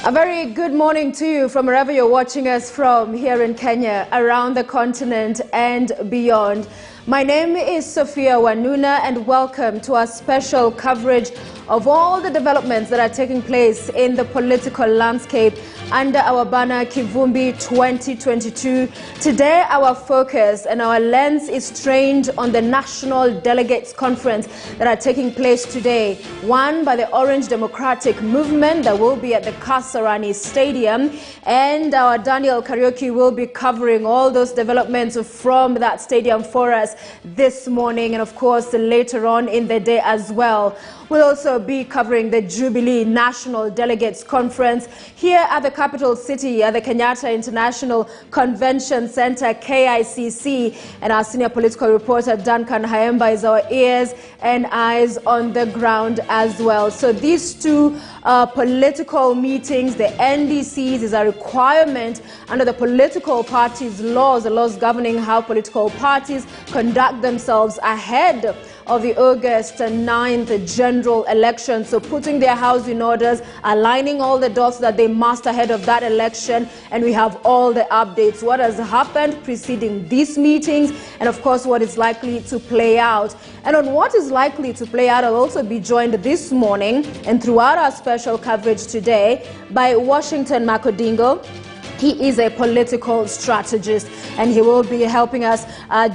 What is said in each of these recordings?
A very good morning to you from wherever you're watching us from here in Kenya, around the continent and beyond. My name is Sophia Wanuna and welcome to our special coverage of all the developments that are taking place in the political landscape under our banner Kivumbi 2022. Today our focus and our lens is trained on the National Delegates Conference that are taking place today. One by the Orange Democratic Movement that will be at the Kasarani Stadium, and our Daniel Karaoke will be covering all those developments from that stadium for us this morning and of course later on in the day as well. We'll also be covering the Jubilee National Delegates Conference here at the capital city at the Kenyatta International Convention Center, KICC. And our senior political reporter, Duncan Haemba, is our ears and eyes on the ground as well. So these two political meetings, the NDCs, is a requirement under the political parties' laws, the laws governing how political parties conduct themselves ahead of the August 9th general election. So putting their house in orders, aligning all the dots that they must ahead of that election, and we have all the updates, what has happened preceding these meetings, and of course what is likely to play out. And on what is likely to play out, I'll also be joined this morning and throughout our special coverage today by Washington Makodingo. He is a political strategist and he will be helping us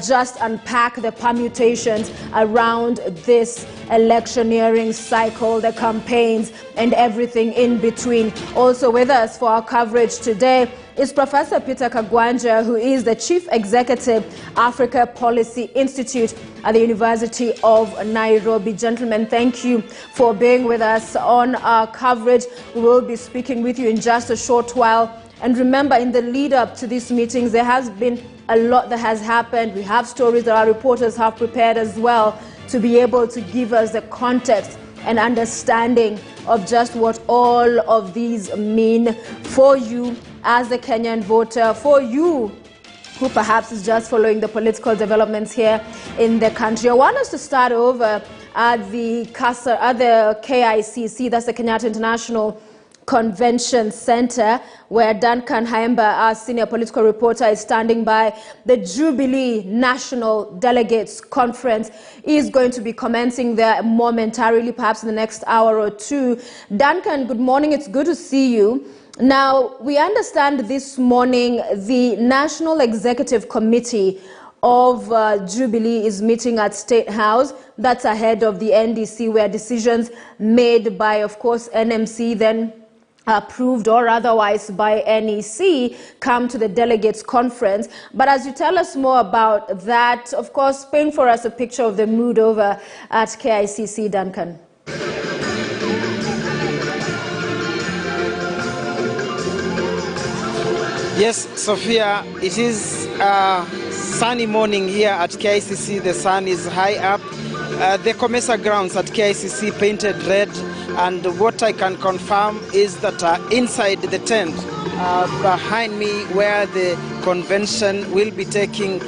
just unpack the permutations around this electioneering cycle, the campaigns and everything in between. Also with us for our coverage today is Professor Peter Kagwanja, who is the Chief Executive, Africa Policy Institute at the University of Nairobi. Gentlemen, thank you for being with us on our coverage. We will be speaking with you in just a short while. And remember, in the lead up to these meetings, there has been a lot that has happened. We have stories that our reporters have prepared as well to be able to give us the context and understanding of just what all of these mean for you as the Kenyan voter, for you who perhaps is just following the political developments here in the country. I want us to start over at the KICC, that's the Kenyatta International Convention Center, where Duncan Haemba, our senior political reporter, is standing by. The Jubilee National Delegates Conference is going to be commencing there momentarily, perhaps in the next hour or two. Duncan, good morning. It's good to see you. Now, we understand this morning the National Executive Committee of Jubilee is meeting at State House. That's ahead of the NDC, where decisions made by, of course, NMC, then approved or otherwise by NEC, come to the Delegates Conference. But as you tell us more about that, of course, paint for us a picture of the mood over at KICC, Duncan. Yes, Sophia, it is a sunny morning here at KICC. The sun is high up. The Comesa grounds at KICC painted red, and what I can confirm is that inside the tent behind me, where the convention will be taking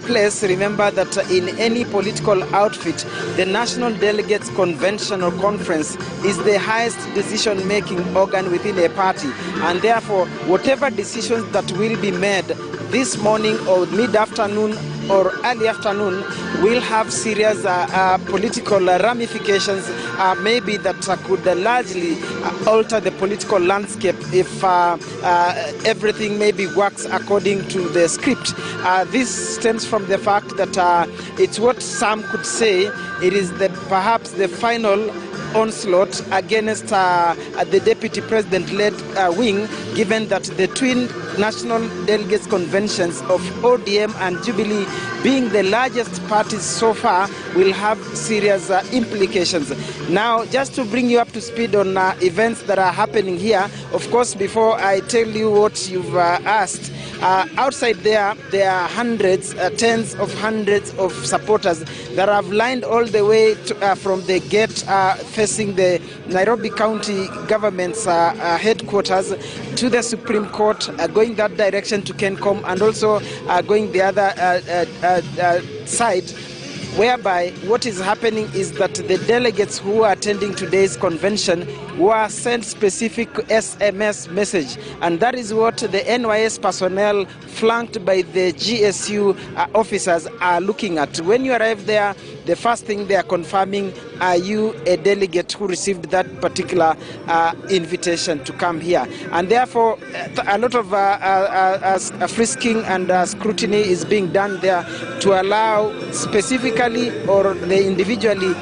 place, remember that in any political outfit, the National Delegates Convention or Conference is the highest decision-making organ within a party, and therefore whatever decisions that will be made this morning or mid-afternoon or early afternoon will have serious political ramifications, maybe that could largely alter the political landscape if everything maybe works according to the script. This stems from the fact that it's what some could say it is perhaps the final onslaught against the deputy president-led wing, given that the twin national delegates conventions of ODM and Jubilee, being the largest parties so far, will have serious implications. Now, just to bring you up to speed on events that are happening here, of course, before I tell you what you've asked, outside there are hundreds, tens of hundreds of supporters that have lined all the way to, from the gate facing the Nairobi County government's headquarters to the Supreme Court, going that direction to Kencom, and also going the other side whereby what is happening is that the delegates who are attending today's convention were sent specific SMS message, and that is what the NYS personnel flanked by the GSU officers are looking at. When you arrive there, the first thing they are confirming, are you a delegate who received that particular invitation to come here? And therefore, a lot of frisking and scrutiny is being done there to allow specifically or the individually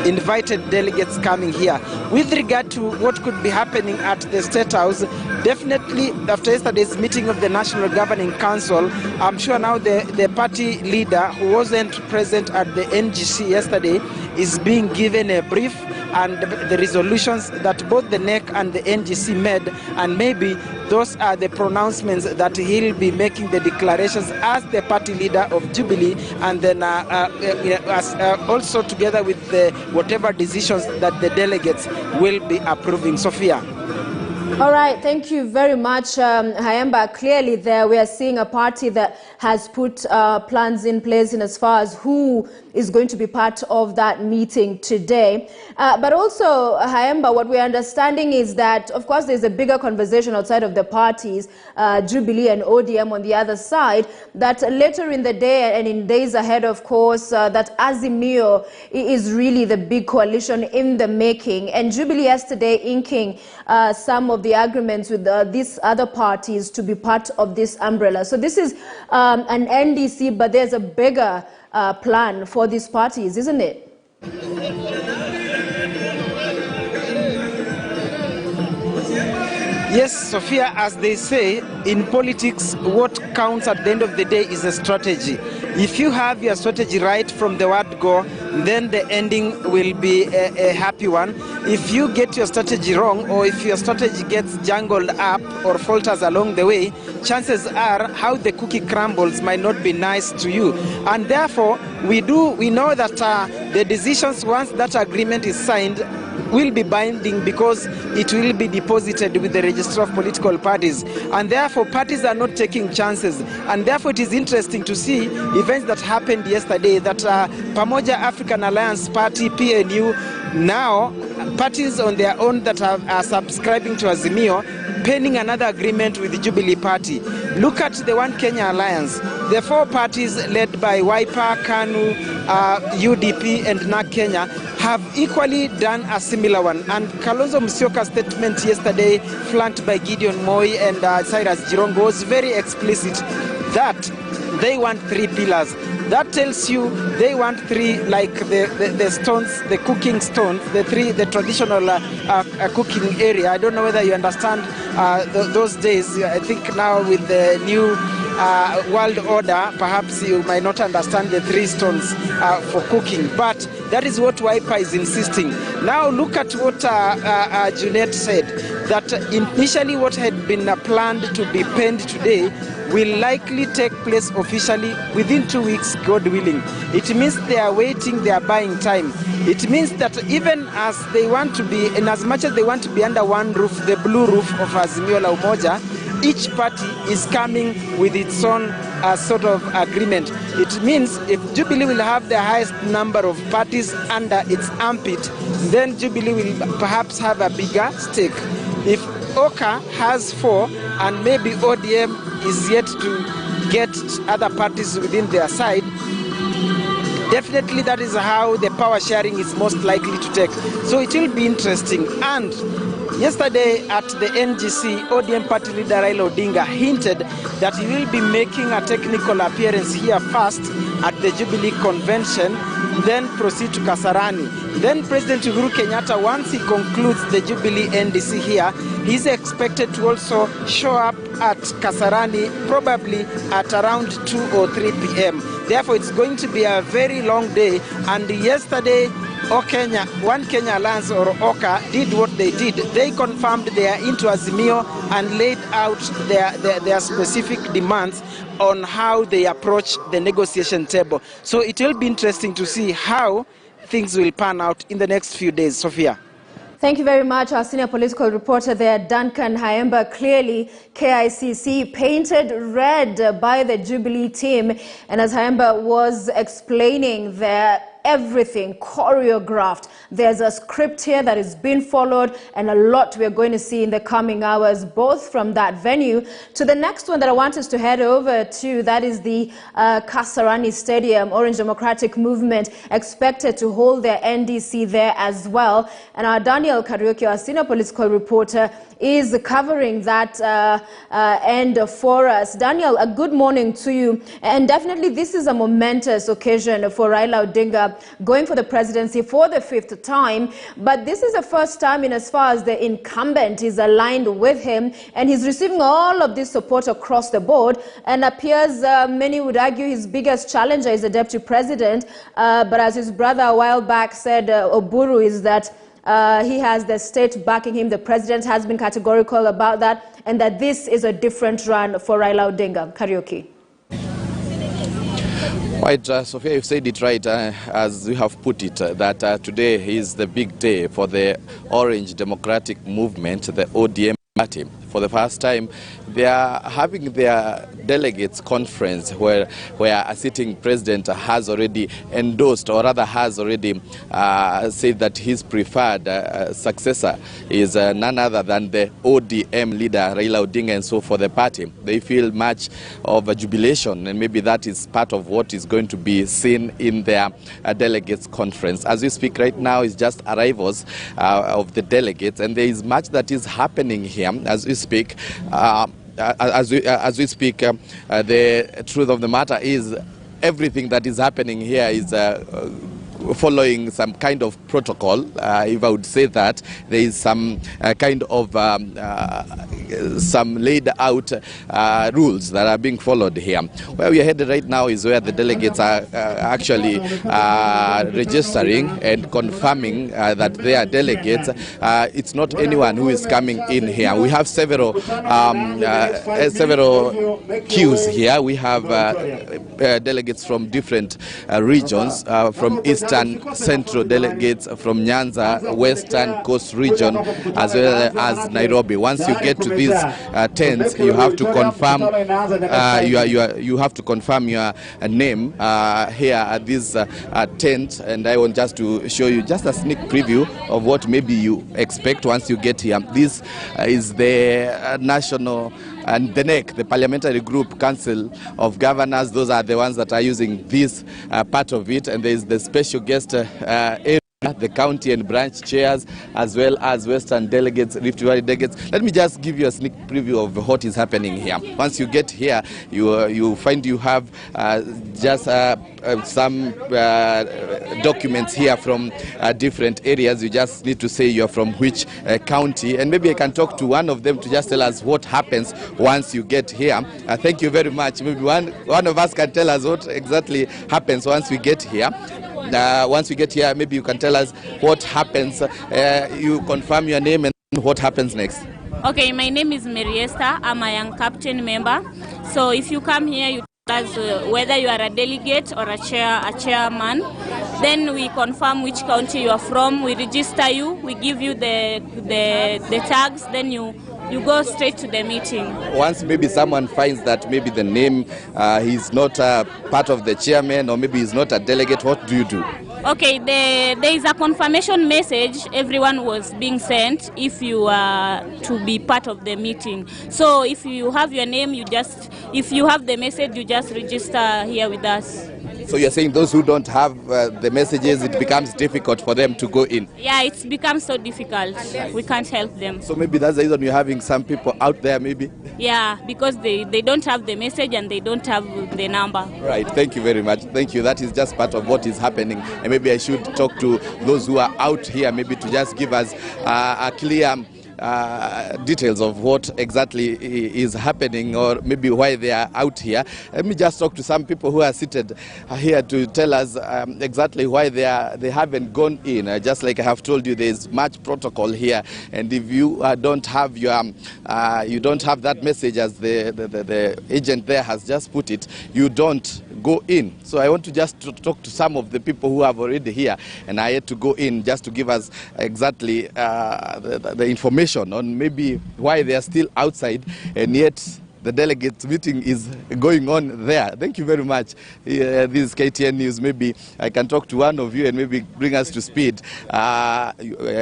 invited delegates coming here. With regard to what could be happening at the State House, definitely after yesterday's meeting of the National Governing Council, I'm sure now the party leader who wasn't present at the NGC yesterday is being given a brief and the resolutions that both the NEC and the NGC made, and maybe those are the pronouncements that he'll be making the declarations as the party leader of Jubilee, and then also together with whatever decisions that the delegates will be approving. Sophia. All right, thank you very much, Hayamba. Clearly there we are seeing a party that has put plans in place in as far as who is going to be part of that meeting today. But also, Hayamba, what we're understanding is that, of course, there's a bigger conversation outside of the parties, Jubilee and ODM on the other side, that later in the day and in days ahead, of course, that Azimio is really the big coalition in the making. And Jubilee yesterday inking some of the agreements with these other parties to be part of this umbrella. So this is an NDC, but there's a bigger plan for these parties, isn't it? Yes, Sophia, as they say, in politics, what counts at the end of the day is a strategy. If you have your strategy right from the word go, then the ending will be a happy one. If you get your strategy wrong, or if your strategy gets jangled up or falters along the way, chances are how the cookie crumbles might not be nice to you. And therefore, we know that the decisions, once that agreement is signed, will be binding because it will be deposited with the Register of Political Parties. And therefore, parties are not taking chances. And therefore, it is interesting to see events that happened yesterday, that Pamoja African Alliance Party, PNU, now parties on their own that are subscribing to Azimio, penning another agreement with the Jubilee Party. Look at the One Kenya Alliance. The four parties led by Wiper, KANU, UDP and NAK Kenya have equally done a similar one. And Kalonzo Musyoka's statement yesterday, flanked by Gideon Moi and Cyrus Jirongo, was very explicit that they want three pillars. That tells you they want three, like the stones, the cooking stones, the traditional cooking area. I don't know whether you understand those days. I think now with the new world order, perhaps you might not understand the three stones for cooking. But that is what Wiper is insisting. Now look at what Junet said, that initially what had been planned to be penned today will likely take place officially within 2 weeks, God willing. It means they are waiting, they are buying time. It means that even as they want to be, and as much as they want to be under one roof, the blue roof of Azimio la Umoja, each party is coming with its own sort of agreement. It means if Jubilee will have the highest number of parties under its armpit, then Jubilee will perhaps have a bigger stake. If OKA has 4 and maybe ODM is yet to get other parties within their side, definitely that is how the power sharing is most likely to take. So it will be interesting. And yesterday at the NGC, ODM party leader Raila Odinga hinted that he will be making a technical appearance here first at the Jubilee convention, then proceed to Kasarani. Then President Uhuru Kenyatta, once he concludes the Jubilee NDC here, he's expected to also show up at Kasarani probably at around 2 or 3 p.m. Therefore, it's going to be a very long day. And yesterday, One Kenya Alliance or OKA did what they did. They confirmed they are into Azimio and laid out their specific demands on how they approach the negotiation table. So it will be interesting to see how things will pan out in the next few days. Sophia. Thank you very much, our senior political reporter there, Duncan Haemba. Clearly, KICC painted red by the Jubilee team. And as Haemba was explaining there, everything choreographed. There's a script here that is being followed, and a lot we're going to see in the coming hours, both from that venue to the next one that I want us to head over to. That is the Kasarani Stadium. Orange Democratic Movement expected to hold their NDC there as well. And our Daniel Kariuki, our senior political reporter, is covering that end for us. Daniel, a good morning to you. And definitely this is a momentous occasion for Raila Odinga going for the presidency for the 5th time. But this is the first time in as far as the incumbent is aligned with him, and he's receiving all of this support across the board, and appears, many would argue, his biggest challenger is the deputy president. But as his brother a while back said, Oburu, is that he has the state backing him. The president has been categorical about that, and that this is a different run for Raila Odinga. Kariuki. Right, Sophia, you've said it right, as you have put it, that today is the big day for the Orange Democratic Movement, the ODM party. For the first time, they are having their Delegates Conference where a sitting president has already endorsed, or rather has already said that his preferred successor is none other than the ODM leader, Raila Odinga. And so for the party, they feel much of a jubilation, and maybe that is part of what is going to be seen in their Delegates Conference. As we speak right now, is just arrivals of the delegates, and there is much that is happening here as we speak. As we speak, the truth of the matter is everything that is happening here is following some kind of protocol. If I would say that there is some kind of some laid out rules that are being followed here. Where we are headed right now is where the delegates are actually registering and confirming that they are delegates. It's not anyone who is coming in here. We have several queues here. We have delegates from different regions, from Eastern, Central delegates, from Nyanza, Western Coast region, as well as Nairobi. Once you get to these tents, you have to confirm you have to confirm your name here at this tent, and I want just to show you just a sneak preview of what maybe you expect once you get here. This is the national and the NEC, the Parliamentary Group Council of Governors. Those are the ones that are using this part of it, and there is the special guest area, the county and branch chairs, as well as Western delegates, Rift Valley delegates. Let me just give you a sneak preview of what is happening here. Once you get here, you find you have just some documents here from different areas. You just need to say you're from which county, and maybe I can talk to one of them to just tell us what happens once you get here. Thank you very much. Maybe one of us can tell us what exactly happens once we get here. Once we get here, maybe you can tell us what happens. You confirm your name and what happens next. Okay, my name is Mary Esther. I'm a young captain member. So if you come here, you tell us whether you are a delegate or a chairman. Then we confirm which county you are from. We register you. We give you the tags. Then you go straight to the meeting. Once maybe someone finds that maybe the name he's not part of the chairman, or maybe he's not a delegate, what do you do? Okay, there is a confirmation message everyone was being sent if you are to be part of the meeting. So if you have your name, if you have the message, you just register here with us. So you're saying those who don't have the messages, it becomes difficult for them to go in? Yeah, it becomes so difficult. We can't help them. So maybe that's the reason you're having some people out there, maybe? Yeah, because they don't have the message and they don't have the number. Right, thank you very much. Thank you. That is just part of what is happening. And maybe I should talk to those who are out here, maybe to just give us a clear details of what exactly is happening, or maybe why they are out here. Let me just talk to some people who are seated here to tell us exactly why they haven't gone in. Just like I have told you, there is much protocol here, and if you don't have your you don't have that message, as the agent there has just put it, you don't go in. So I want to just talk to some of the people who have already here, and I had to go in just to give us exactly the information on maybe why they are still outside, and yet the delegates meeting is going on there. Thank you very much. This is KTN News. Maybe I can talk to one of you and maybe bring us to speed. I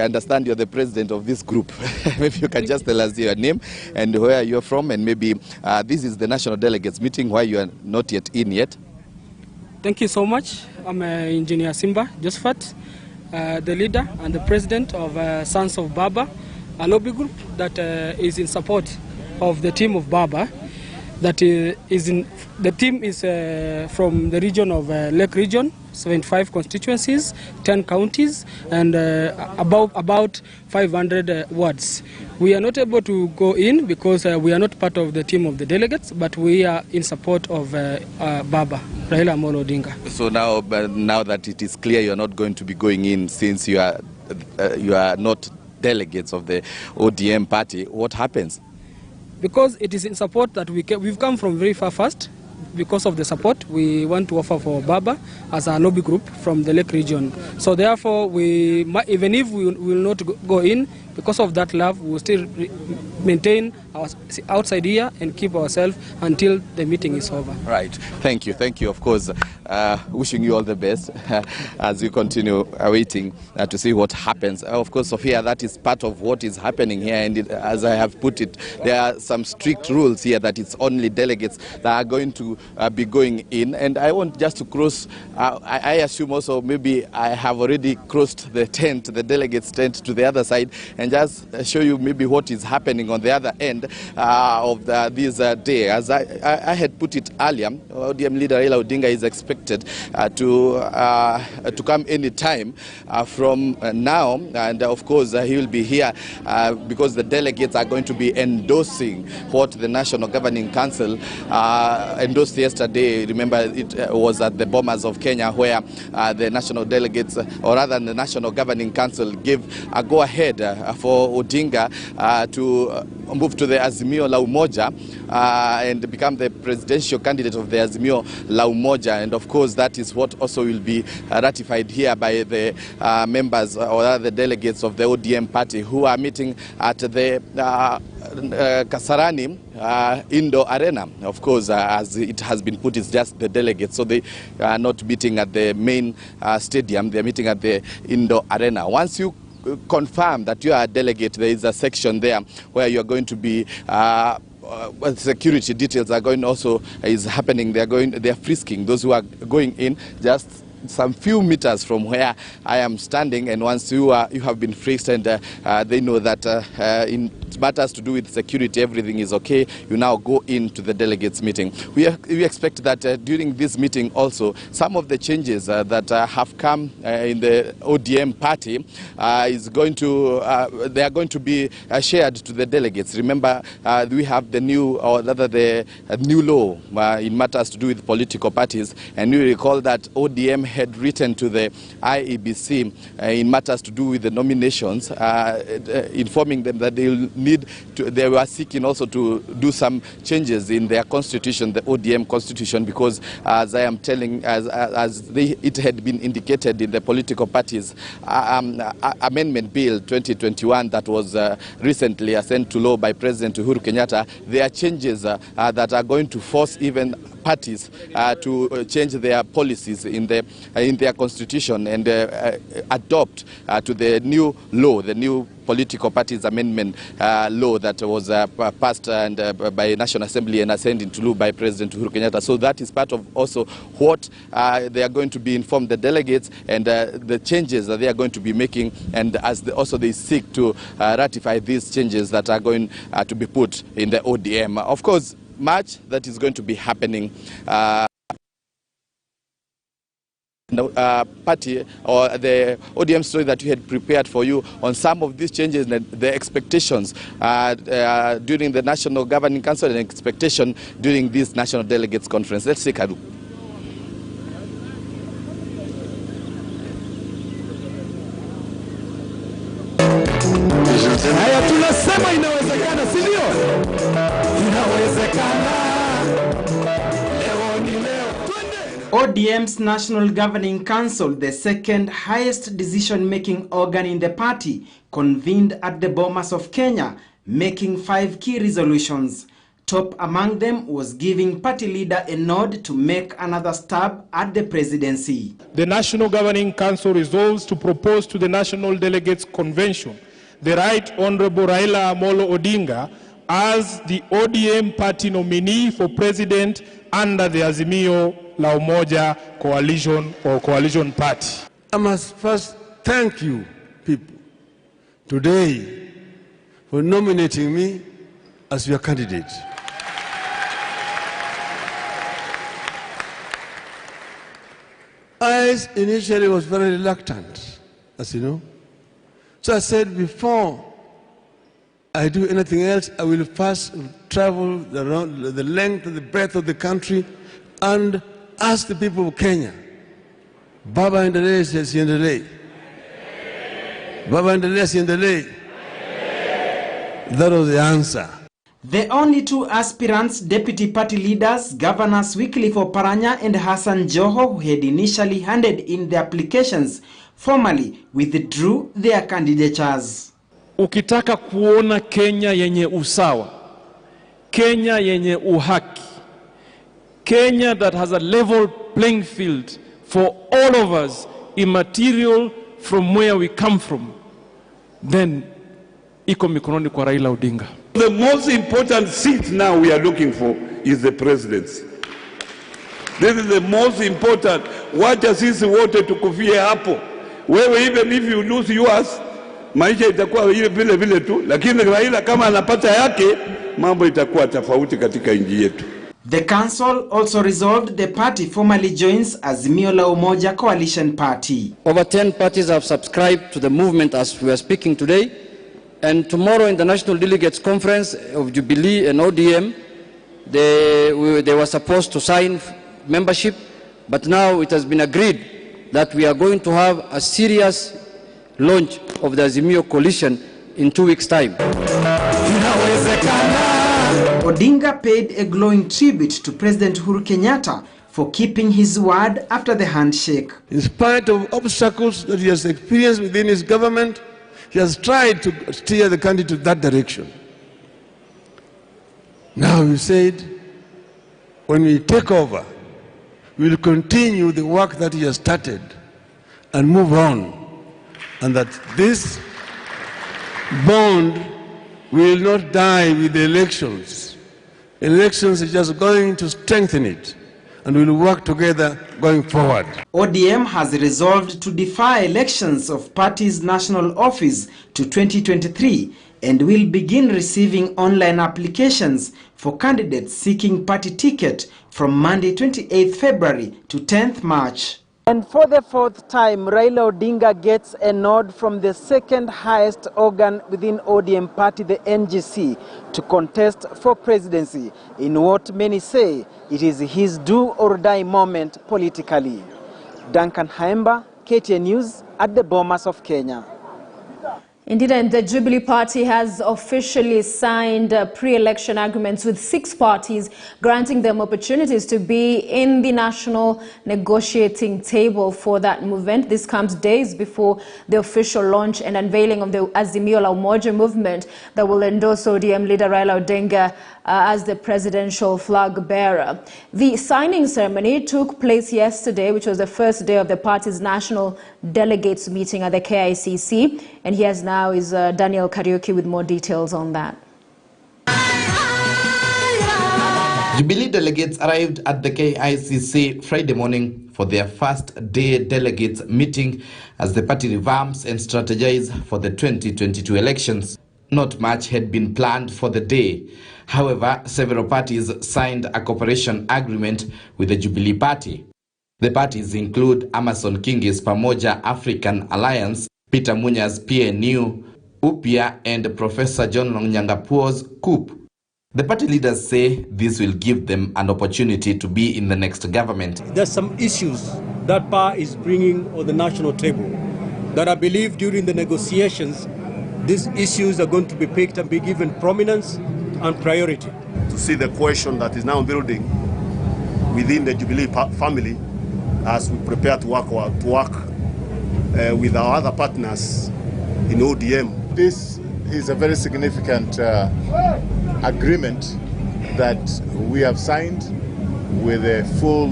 understand you're the president of this group. Maybe you can just tell us your name and where you're from, and maybe this is the National Delegates meeting, why you are not yet in yet. Thank you so much. I'm Engineer Simba Josephat, the leader and the president of Sons of Baba, a lobby group that is in support of the team of Baba. The team is from the region of Lake Region, 75 constituencies, 10 counties, and about 500 wards. We are not able to go in because we are not part of the team of the delegates, but we are in support of Baba, Raila Amolo Odinga. So now that it is clear you are not going to be going in, since you are not delegates of the ODM party, what happens? Because it is in support that we've come from very far first. Because of the support we want to offer for Baba as a lobby group from the Lake region. So therefore, even if we will not go in, because of that love, we will still maintain our outside here and keep ourselves until the meeting is over. Right. Thank you. Thank you. Of course, wishing you all the best as you continue waiting to see what happens. Of course, Sophia, that is part of what is happening here. And as I have put it, there are some strict rules here that it's only delegates that are going to be going in. And I want just to cross, I assume also maybe I have already crossed the tent, the delegates tent, to the other side, and just show you maybe what is happening on the other end of this day. As I had put it earlier, ODM leader Raila Odinga is expected to come any time from now, and of course he will be here because the delegates are going to be endorsing what the National Governing Council endorsed yesterday. Remember, it was at the Bombers of Kenya where the national delegates, or rather the National Governing Council, gave a go-ahead for Odinga to move to the Azimio la Umoja and become the presidential candidate of the Azimio la Umoja. And of course that is what also will be ratified here by the members or the delegates of the ODM party who are meeting at the Kasarani indoor arena. Of course, as it has been put, it's just the delegates, so they are not meeting at the main stadium. They're meeting at the indoor arena. Once you confirm that you are a delegate, there is a section there where you are going to be security details are going also is happening. They are frisking those who are going in just some few meters from where I am standing, and once you have been frisked and they know that in matters to do with security everything is okay, you now go into the delegates meeting. We expect that during this meeting also some of the changes that have come in the ODM party is going to they are going to be shared to the delegates. Remember, we have the new, or rather the new law in matters to do with political parties, and you recall that ODM had written to the IEBC in matters to do with the nominations, informing them that they were seeking also to do some changes in their constitution, the ODM constitution, because as I am telling, it had been indicated in the political parties amendment bill 2021 that was recently sent to law by President Uhuru Kenyatta. There are changes that are going to force even parties to change their policies in their constitution and adopt to the new law, the new political parties amendment law that was passed and by National Assembly and sent into law by President Uhuru Kenyatta. So that is part of also what they are going to be informed, the delegates, and the changes that they are going to be making, and as also they seek to ratify these changes that are going to be put in the ODM. Of course, much that is going to be happening party or the ODM story that we had prepared for you on some of these changes and the expectations during the National Governing Council and expectation during this National Delegates Conference. Let's take a look. Haya, tunasema inawezekana, si ndio? Inawezekana. Leo ni leo. Twende. ODM's National Governing Council, the second highest decision-making organ in the party, convened at the Bomas of Kenya, making 5 key resolutions. Top among them was giving party leader a nod to make another stab at the presidency. The National Governing Council resolves to propose to the National Delegates Convention the Right Honorable Raila Amolo Odinga as the ODM party nominee for president under the Azimio La Umoja coalition or coalition party. I must first thank you people today for nominating me as your candidate. I initially was very reluctant, as you know. So I said, before I do anything else, I will first travel around the length and the breadth of the country and ask the people of Kenya, Baba endelee siendelee? Baba endelee siendelee? That was the answer. The only 2 aspirants, deputy party leaders, Governors Wycliffe Oparanya and Hassan Joho, who had initially handed in their applications, formally withdrew their candidatures. Ukitaka kuona Kenya yenye usawa, Kenya yenye uhaki, Kenya that has a level playing field for all of us, immaterial from where we come from, then iko mikononi kwa Raila Odinga. The most important seat now we are looking for is the presidency. This is the most important. Wacha sisi wote tukufie hapo. Wewe, even if you lose yours, maisha itakuwa vile vile tu, lakini Raila kama anapata yake, mambo itakuwa tofauti katika nchi yetu. The council also resolved the party formally joins Azimio La Umoja coalition party. Over 10 parties have subscribed to the movement as we are speaking today. And tomorrow in the National Delegates Conference of Jubilee and ODM, they were supposed to sign membership, but now it has been agreed that we are going to have a serious launch of the Azimio coalition in 2 weeks' time. Odinga paid a glowing tribute to President Uhuru Kenyatta for keeping his word after the handshake. In spite of obstacles that he has experienced within his government, he has tried to steer the country to that direction. Now he said, when we take over, we will continue the work that he has started and move on. And that this bond will not die with the elections. Elections are just going to strengthen it. And we will work together going forward. ODM has resolved to defer elections of party's national office to 2023 and will begin receiving online applications for candidates seeking party ticket from Monday 28th February to 10th March. And for the 4th time, Raila Odinga gets a nod from the second highest organ within ODM party, the NDCs, to contest for presidency in what many say it is his do or die moment politically. Duncan Haemba, KTN News at the Bomas of Kenya. Indeed, and the Jubilee Party has officially signed pre-election agreements with 6 parties, granting them opportunities to be in the national negotiating table for that movement. This comes days before the official launch and unveiling of the Azimio La Umoja movement that will endorse ODM leader Raila Odinga as the presidential flag bearer. The signing ceremony took place yesterday, which was the first day of the party's national delegates meeting at the KICC, and here's now is Daniel Kariuki with more details on that. Jubilee delegates arrived at the KICC Friday morning for their first day delegates meeting as the party revamps and strategizes for the 2022 elections. Not much had been planned for the day. However, several parties signed a cooperation agreement with the Jubilee Party. The parties include Amason Kingi's Pamoja African Alliance, Peter Munya's PNU, UPIA, and Professor John Lonyangapuo's COOP. The party leaders say this will give them an opportunity to be in the next government. There's some issues that PA is bringing on the national table that I believe during the negotiations, these issues are going to be picked and be given prominence and priority. To see the cohesion that is now building within the Jubilee family as we prepare to work with our other partners in ODM. This is a very significant agreement that we have signed with the full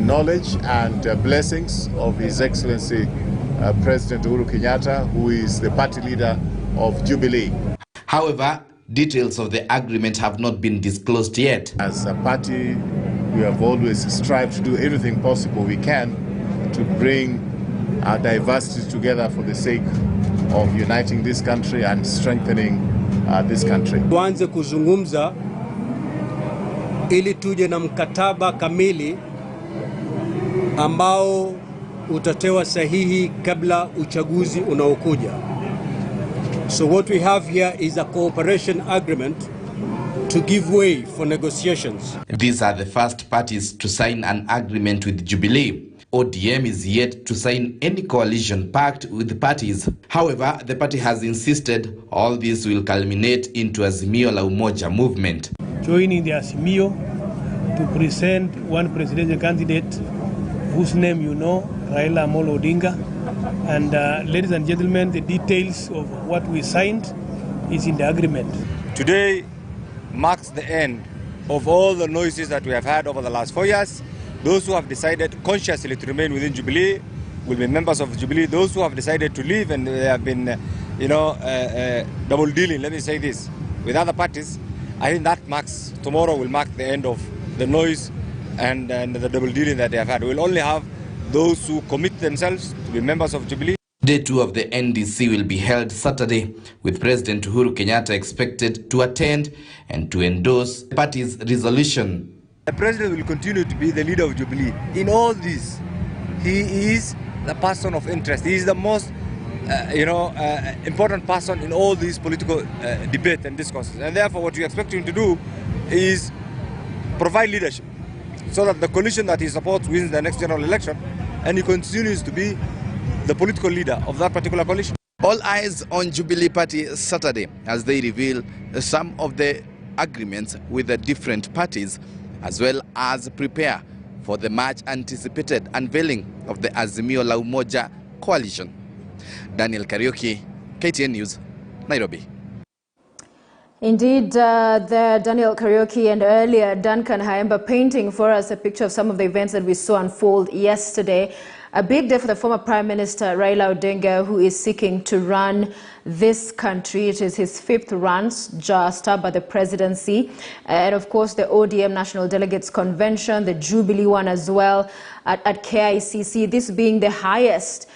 knowledge and blessings of His Excellency President Uhuru Kenyatta, who is the party leader of Jubilee. However, details of the agreement have not been disclosed yet. As a party, we have always strived to do everything possible we can to bring our diversity together for the sake of uniting this country and strengthening this country. Tuanze kuzungumza ili tuje na mkataba kamili ambao utatewa sahihi kabla uchaguzi unaokuja. So what we have here is a cooperation agreement to give way for negotiations. These are the first parties to sign an agreement with Jubilee. ODM is yet to sign any coalition pact with the parties. However, the party has insisted all this will culminate into Azimio la Umoja movement. Joining the Azimio to present one presidential candidate whose name you know, Raila Amolo Odinga. And ladies and gentlemen, the details of what we signed is in the agreement. Today marks the end of all the noises that we have had over the last 4 years. Those who have decided consciously to remain within Jubilee will be members of Jubilee. Those who have decided to leave and they have been, double dealing, let me say this, with other parties, I think that marks, tomorrow will mark the end of the noise and the double dealing that they have had. We will only have those who commit themselves to be members of Jubilee. Day 2 of the NDC will be held Saturday, with President Uhuru Kenyatta expected to attend and to endorse the party's resolution. The president will continue to be the leader of Jubilee. In all this, he is the person of interest. He is the most important person in all these political debate and discourses. And therefore, what we expect him to do is provide leadership so that the coalition that he supports wins the next general election, and he continues to be the political leader of that particular coalition. All eyes on Jubilee Party Saturday as they reveal some of the agreements with the different parties, as well as prepare for the much anticipated unveiling of the Azimio la Umoja coalition. Daniel Kariuki, KTN News, Nairobi. Indeed, the Daniel Kariuki and earlier Duncan Haemba painting for us a picture of some of the events that we saw unfold yesterday. A big day for the former Prime Minister Raila Odinga, who is seeking to run this country. It is his 5th run, just by the presidency. And of course, the ODM National Delegates Convention, the Jubilee one as well at KICC, this being the highest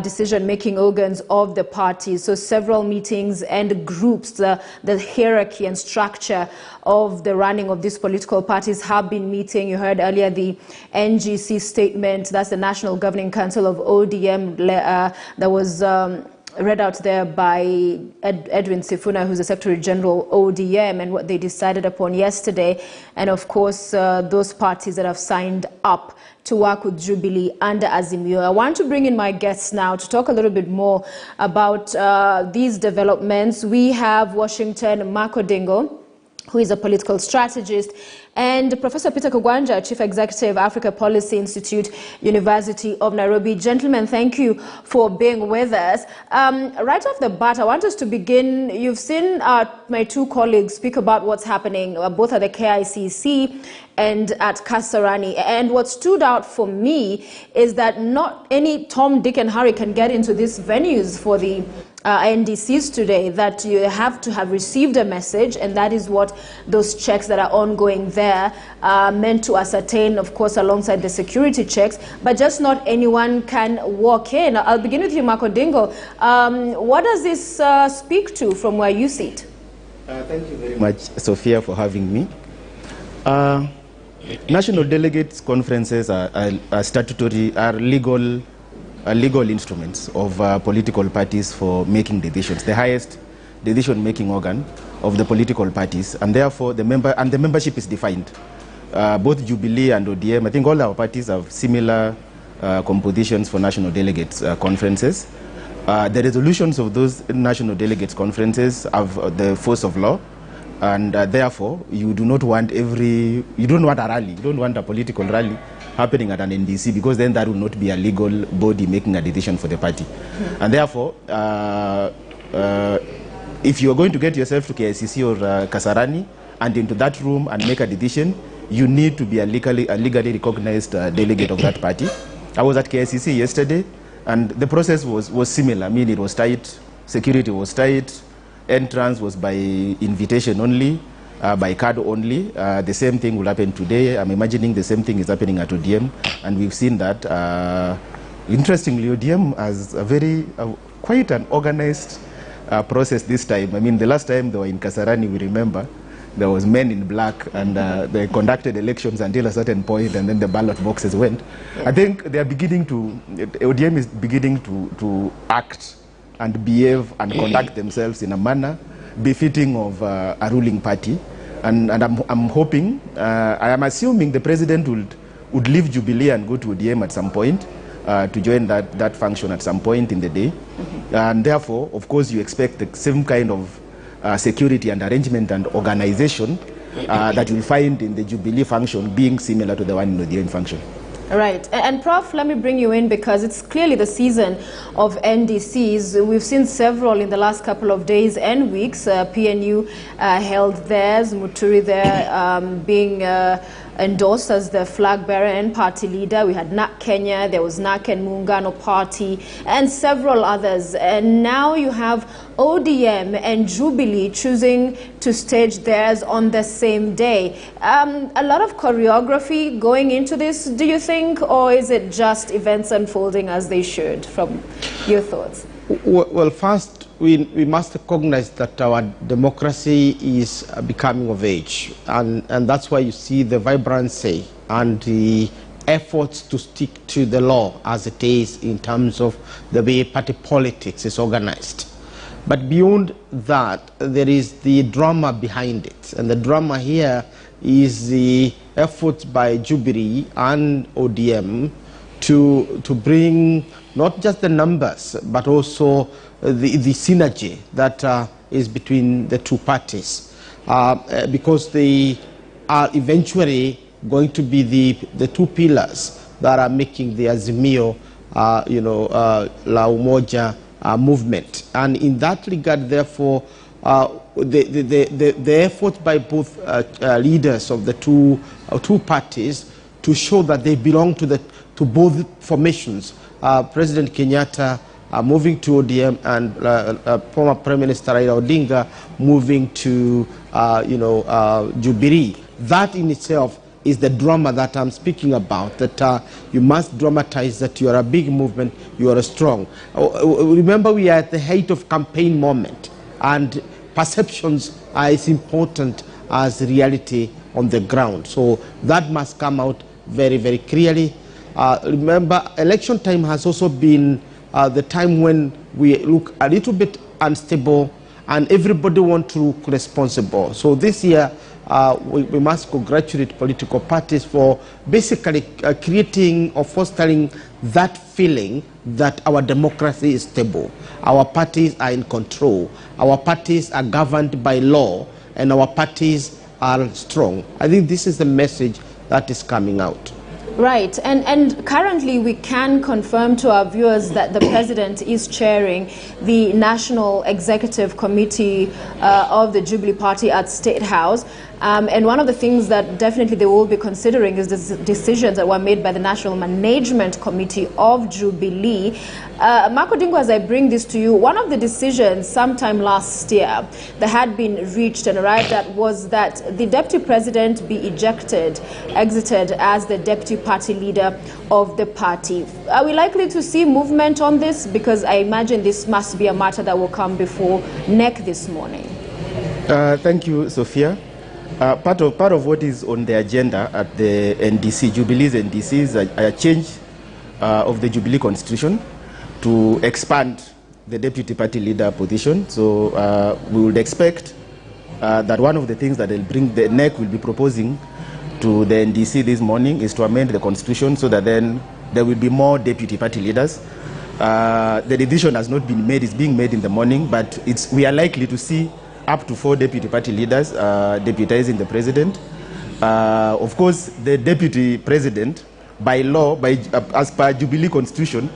decision-making organs of the party. So several meetings and groups, the hierarchy and structure of the running of these political parties have been meeting. You heard earlier the NGC statement, that's the National Governing Council of ODM, that was read out there by Edwin Sifuna, who's the Secretary General ODM, and what they decided upon yesterday. And of course, those parties that have signed up to work with Jubilee under Azimio. I want to bring in my guests now to talk a little bit more about these developments. We have Washington Makodingo, who is a political strategist, and Professor Peter Kugwanja, Chief Executive, Africa Policy Institute, University of Nairobi. Gentlemen, thank you for being with us. Right off the bat, I want us to begin. You've seen my two colleagues speak about what's happening, both at the KICC and at Kasarani. And what stood out for me is that not any Tom, Dick and Harry can get into these venues for the NDCs today, that you have to have received a message, and that is what those checks that are ongoing there are meant to ascertain, of course, alongside the security checks. But just not anyone can walk in. I'll begin with you, Makodingo. What does this speak to from where you sit? Thank you very much, Sophia, for having me. National Delegates Conferences are statutory, are legal instruments of political parties for making decisions, the highest decision-making organ of the political parties, and therefore the membership is defined. Both Jubilee and ODM, I think all our parties have similar compositions for national delegates conferences. The resolutions of those national delegates conferences have the force of law, and therefore you do not want you don't want a rally, you don't want a political rally happening at an NDC, because then that will not be a legal body making a decision for the party. And therefore, if you are going to get yourself to KICC or Kasarani and into that room and make a decision, you need to be a legally recognized delegate of that party. I was at KICC yesterday, and the process was similar. I mean, it was tight, security was tight, entrance was by invitation only, by card only. The same thing will happen today. I'm imagining the same thing is happening at ODM, and we've seen that. Interestingly, ODM has quite an organized process this time. I mean, the last time they were in Kasarani, we remember, there was men in black, and they conducted elections until a certain point, and then the ballot boxes went. I think they are beginning to, ODM is beginning to act and behave and conduct themselves in a manner befitting of a ruling party. And I'm hoping, I am assuming the president would leave Jubilee and go to ODM at some point to join that function at some point in the day. And therefore, of course, you expect the same kind of security and arrangement and organization that you'll find in the Jubilee function being similar to the one in the ODM function. Right. And Prof, let me bring you in, because it's clearly the season of NDCs. We've seen several in the last couple of days and weeks. PNU held theirs, Muturi there being endorsed as the flag bearer and party leader. We had NAK Kenya, there was NAK and Muungano Party, and several others. And now you have ODM and Jubilee choosing to stage theirs on the same day. A lot of choreography going into this, do you think, or is it just events unfolding as they should, from your thoughts? Well, first, we must recognize that our democracy is becoming of age, and that's why you see the vibrancy and the efforts to stick to the law as it is in terms of the way party politics is organized. But beyond that, there is the drama behind it, and the drama here is the efforts by Jubilee and ODM to bring not just the numbers, but also the synergy that is between the two parties, because they are eventually going to be the two pillars that are making the Azimio, La Umoja movement. And in that regard, therefore, the effort by both leaders of the two parties to show that they belong to both formations. President Kenyatta moving to ODM, and former Prime Minister Raila Odinga moving to Jubilee. That in itself is the drama that I'm speaking about, that you must dramatize that you are a big movement, you are strong. Remember, we are at the height of campaign moment, and perceptions are as important as reality on the ground. So that must come out very, very clearly. Remember, election time has also been the time when we look a little bit unstable and everybody wants to look responsible. So this year, we must congratulate political parties for basically creating or fostering that feeling that our democracy is stable, our parties are in control, our parties are governed by law, and our parties are strong. I think this is the message that is coming out. Right, and currently we can confirm to our viewers that the President is chairing the National Executive Committee of the Jubilee Party at State House. And one of the things that definitely they will be considering is the decisions that were made by the National Management Committee of Jubilee. Marco Dingo, as I bring this to you, one of the decisions sometime last year that had been reached and arrived at was that the Deputy President be exited as the Deputy Party Leader of the party. Are we likely to see movement on this? Because I imagine this must be a matter that will come before NEC this morning. Thank you, Sophia. Part of what is on the agenda at the NDC, Jubilee's NDC, is a change of the Jubilee Constitution to expand the Deputy Party Leader position. So we would expect that one of the things that the NEC will be proposing to the NDC this morning is to amend the Constitution so that then there will be more Deputy Party Leaders. The decision has not been made, it's being made in the morning, but we are likely to see up to 4 Deputy Party Leaders deputizing the President. Of course, the Deputy President by law, as per Jubilee Constitution,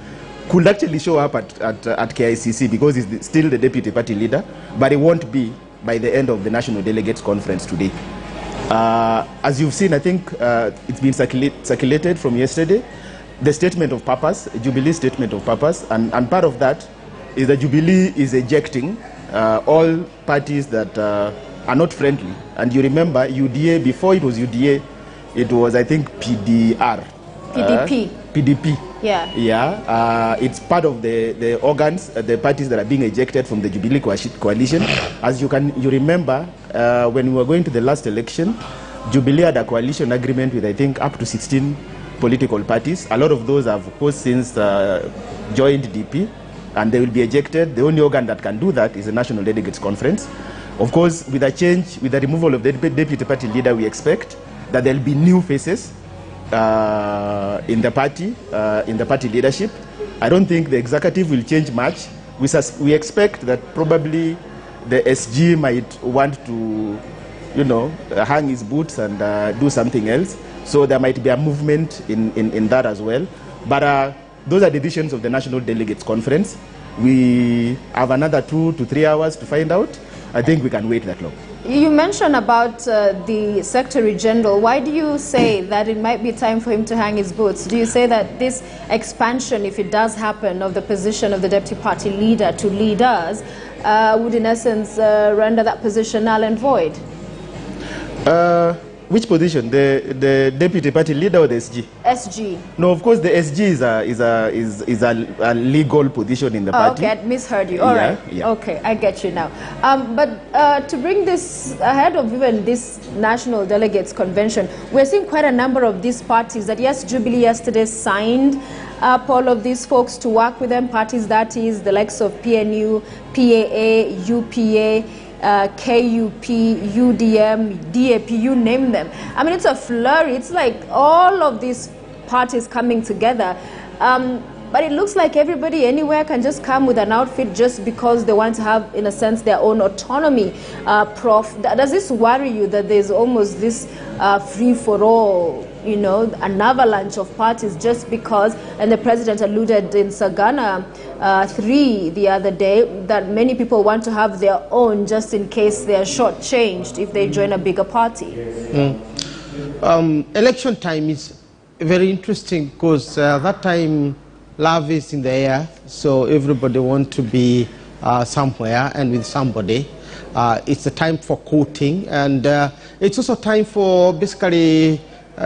could actually show up at KICC because he's still the deputy party leader, but it won't be by the end of the National Delegates Conference today. As you've seen, I think it's been circulated from yesterday, the statement of purpose, Jubilee statement of purpose, and part of that is that Jubilee is ejecting all parties that are not friendly. And you remember UDA, before it was UDA, it was, I think, PDR. PDP. Yeah. Yeah. It's part of the organs, the parties that are being ejected from the Jubilee coalition. As you remember, when we were going to the last election, Jubilee had a coalition agreement with, I think, up to 16 political parties. A lot of those have, of course, since joined DP, and they will be ejected. The only organ that can do that is the National Delegates Conference. Of course, with a change, with the removal of the deputy party leader, we expect that there will be new faces in the party leadership. I don't think the executive will change much. We expect that probably the SG might want to, hang his boots and do something else. So there might be a movement in that as well. But those are the decisions of the National Delegates Conference. We have another 2 to 3 hours to find out. I think we can wait that long. You mentioned about the Secretary General. Why do you say that it might be time for him to hang his boots? Do you say that this expansion, if it does happen, of the position of the deputy party leader to leaders, would in essence render that position null and void? Which position? The deputy party leader or the SG? SG. No, of course the SG is a legal position in the party. Okay, I misheard you. All right. Yeah. Okay, I get you now. But to bring this ahead of even this National Delegates Convention, we're seeing quite a number of these parties that, yes, Jubilee yesterday signed up all of these folks to work with them, parties that is the likes of PNU, PAA, UPA, KUP, UDM, DAP, you name them. I mean, it's a flurry. It's like all of these parties coming together. But it looks like everybody anywhere can just come with an outfit just because they want to have, in a sense, their own autonomy. Prof, does this worry you that there's almost this free-for-all, an avalanche of parties just because, and the president alluded in Sagana 3 the other day, that many people want to have their own just in case they are shortchanged if they join a bigger party? Election time is very interesting because that time love is in the air, so everybody wants to be somewhere and with somebody. It's a time for courting, and it's also time for basically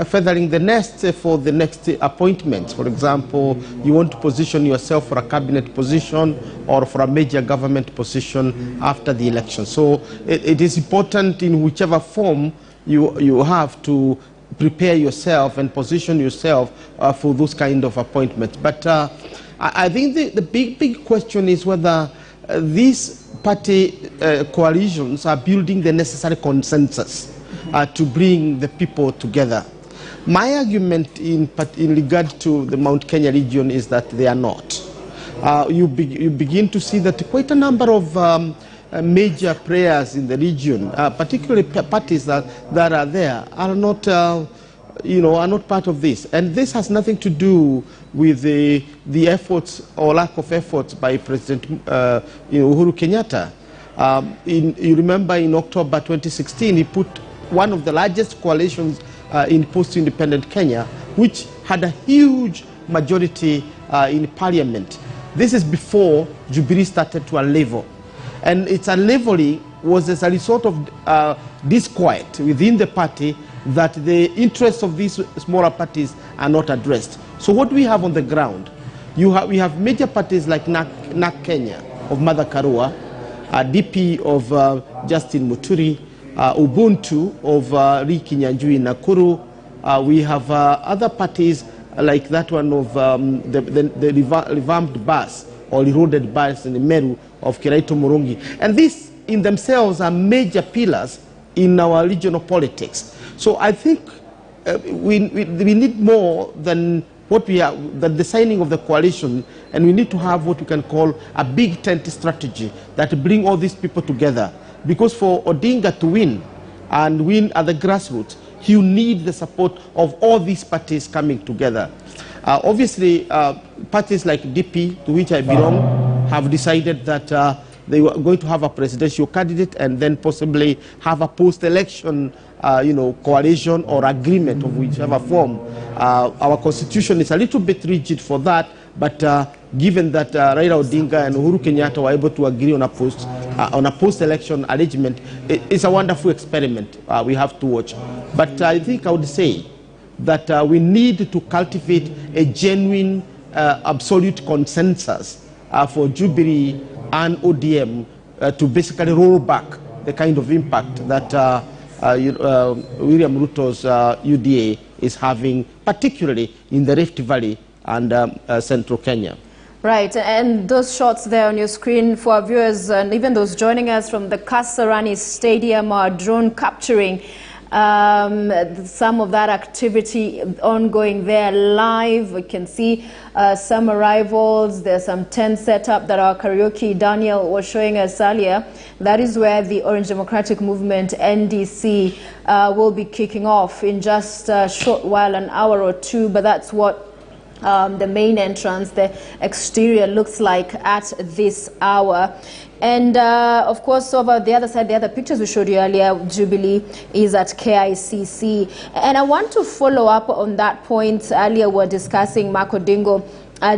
feathering the nest for the next appointments. For example, you want to position yourself for a cabinet position or for a major government position after the election. So it is important in whichever form you have to prepare yourself and position yourself for those kind of appointments. But I think the big question is whether these party coalitions are building the necessary consensus to bring the people together. My argument in regard to the Mount Kenya region is that they are not. You begin to see that quite a number of major players in the region, particularly parties that are there, are not, are not part of this. And this has nothing to do with the efforts or lack of efforts by President Uhuru Kenyatta. You remember in October 2016, he put one of the largest coalitions in post-independent Kenya, which had a huge majority in parliament. This is before Jubilee started to unravel. And its unraveling was as a result of disquiet within the party that the interests of these smaller parties are not addressed. So what we have on the ground, we have major parties like NAK Kenya of Martha Karua, DP of Justin Muturi, Ubuntu of Riki Nyanjui Nakuru. We have other parties like that one of the revamped bus or eroded bus in the Meru of Kiraito Murungi. And these in themselves are major pillars in our regional politics. So I think we need more than what we are, than the signing of the coalition, and we need to have what we can call a big tent strategy that bring all these people together. Because for Odinga to win, and win at the grassroots, you need the support of all these parties coming together. Obviously, parties like DP, to which I belong, have decided that they were going to have a presidential candidate and then possibly have a post-election coalition or agreement of whichever form. Our constitution is a little bit rigid for that, but given that Raila Odinga and Uhuru Kenyatta were able to agree on a post-election arrangement, it's a wonderful experiment we have to watch. But I think I would say that we need to cultivate a genuine, absolute consensus for Jubilee and ODM to basically roll back the kind of impact that William Ruto's UDA is having, particularly in the Rift Valley and central Kenya. Right, and those shots there on your screen for our viewers and even those joining us from the Kasarani Stadium are drone capturing some of that activity ongoing there live. We can see some arrivals. There's some tents set up that our karaoke Daniel was showing us earlier. That is where the Orange Democratic Movement NDC will be kicking off in just a short while, an hour or two. But that's what the main entrance, the exterior, looks like at this hour. And of course, over the other side, the other pictures we showed you earlier, Jubilee is at KICC. And I want to follow up on that point. Earlier we're discussing Mark Odingo,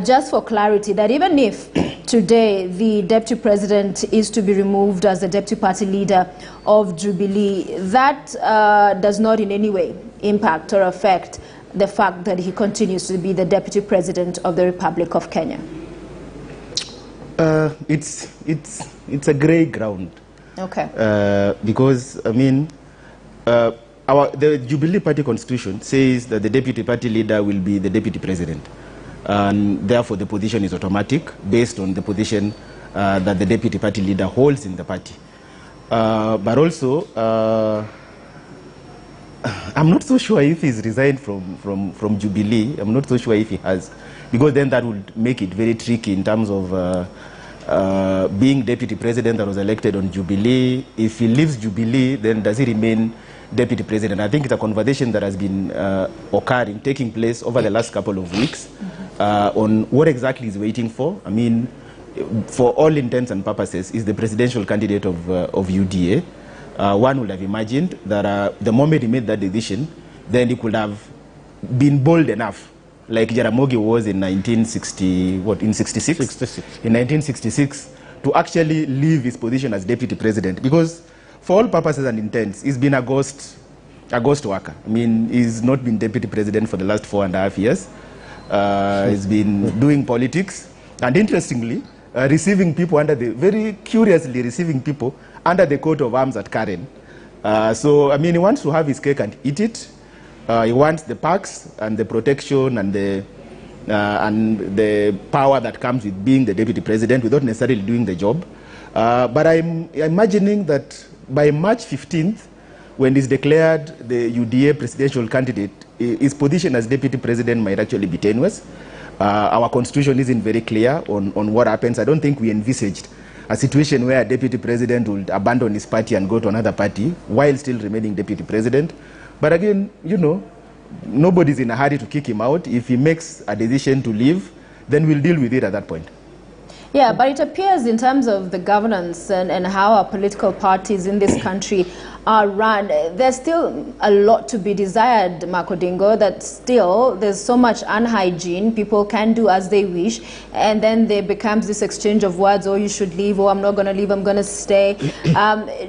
just for clarity, that even if today the deputy president is to be removed as the deputy party leader of Jubilee, that does not in any way impact or affect the fact that he continues to be the deputy president of the Republic of Kenya. It's a grey ground. Okay. Because I mean, the Jubilee Party Constitution says that the deputy party leader will be the deputy president, and therefore the position is automatic based on the position that the deputy party leader holds in the party. But also, I'm not so sure if he's resigned from Jubilee. I'm not so sure if he has, because then that would make it very tricky in terms of being deputy president that was elected on Jubilee. If he leaves Jubilee, then does he remain deputy president? I think it's a conversation that has been taking place over the last couple of weeks on what exactly he's waiting for. I mean, for all intents and purposes, is the presidential candidate of UDA. One would have imagined that the moment he made that decision, then he could have been bold enough, like Jaramogi was in 1966, to actually leave his position as deputy president. Because for all purposes and intents, he's been a ghost worker. I mean, he's not been deputy president for the last 4.5 years. He's been doing politics, and interestingly, very curiously receiving people under the coat of arms at Karen. So, I mean, he wants to have his cake and eat it. He wants the perks and the protection and the power that comes with being the deputy president without necessarily doing the job. But I'm imagining that by March 15th, when he's declared the UDA presidential candidate, his position as deputy president might actually be tenuous. Our constitution isn't very clear on what happens. I don't think we envisaged a situation where a deputy president would abandon his party and go to another party while still remaining deputy president. But again, you know, nobody's in a hurry to kick him out. If he makes a decision to leave, then we'll deal with it at that point. Yeah, but it appears in terms of the governance and how our political parties in this country are run, there's still a lot to be desired, Mark Odingo, that still there's so much unhygiene. People can do as they wish, and then there becomes this exchange of words, oh, you should leave, oh, I'm not going to leave, I'm going to stay.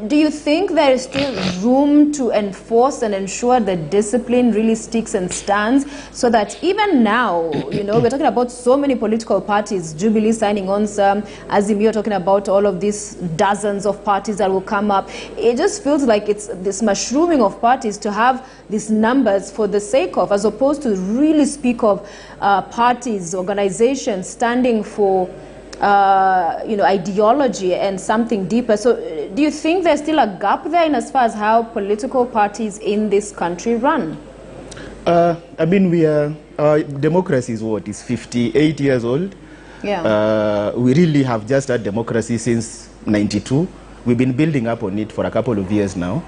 Do you think there is still room to enforce and ensure that discipline really sticks and stands, so that even now, you know, we're talking about so many political parties, Jubilee signing on some, Azimio talking about all of these dozens of parties that will come up. It just feels like it's this mushrooming of parties to have these numbers for the sake of, as opposed to really speak of parties, organizations standing for you know, ideology and something deeper. So do you think there's still a gap there in as far as how political parties in this country run? I mean, our democracy is what, is 58 years old. Yeah. We really have just had democracy since '92. We've been building up on it for a couple of years now.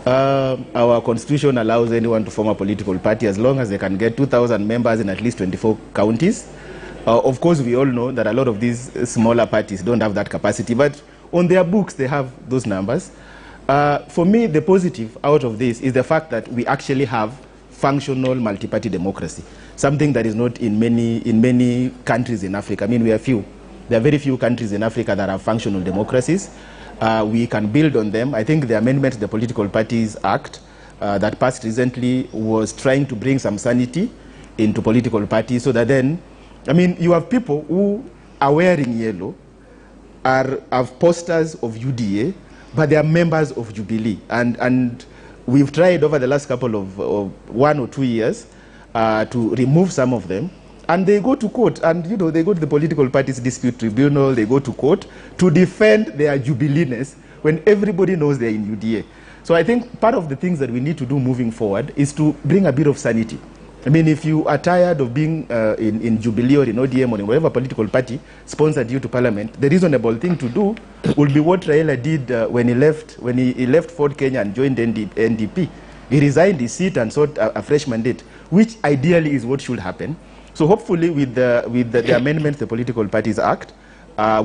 Our constitution allows anyone to form a political party as long as they can get 2,000 members in at least 24 counties. Of course, we all know that a lot of these smaller parties don't have that capacity, but on their books, they have those numbers. For me, the positive out of this is the fact that we actually have functional multi-party democracy, something that is not in many countries in Africa. I mean, we are few. There are very few countries in Africa that have functional democracies. We can build on them. I think the amendment to the Political Parties Act that passed recently was trying to bring some sanity into political parties so that then, I mean, you have people who are wearing yellow, have posters of UDA, but they are members of Jubilee. And we've tried over the last couple of 1 or 2 years to remove some of them. And they go to court, and you know, they go to the Political Parties Dispute Tribunal, they go to court to defend their Jubilee-ness when everybody knows they're in UDA. So I think part of the things that we need to do moving forward is to bring a bit of sanity. I mean, if you are tired of being in Jubilee or in ODM or in whatever political party sponsored you to parliament, the reasonable thing to do would be what Raila did when he left Ford Kenya and joined NDP. He resigned his seat and sought a fresh mandate, which ideally is what should happen. So hopefully with the amendment to the Political Parties Act,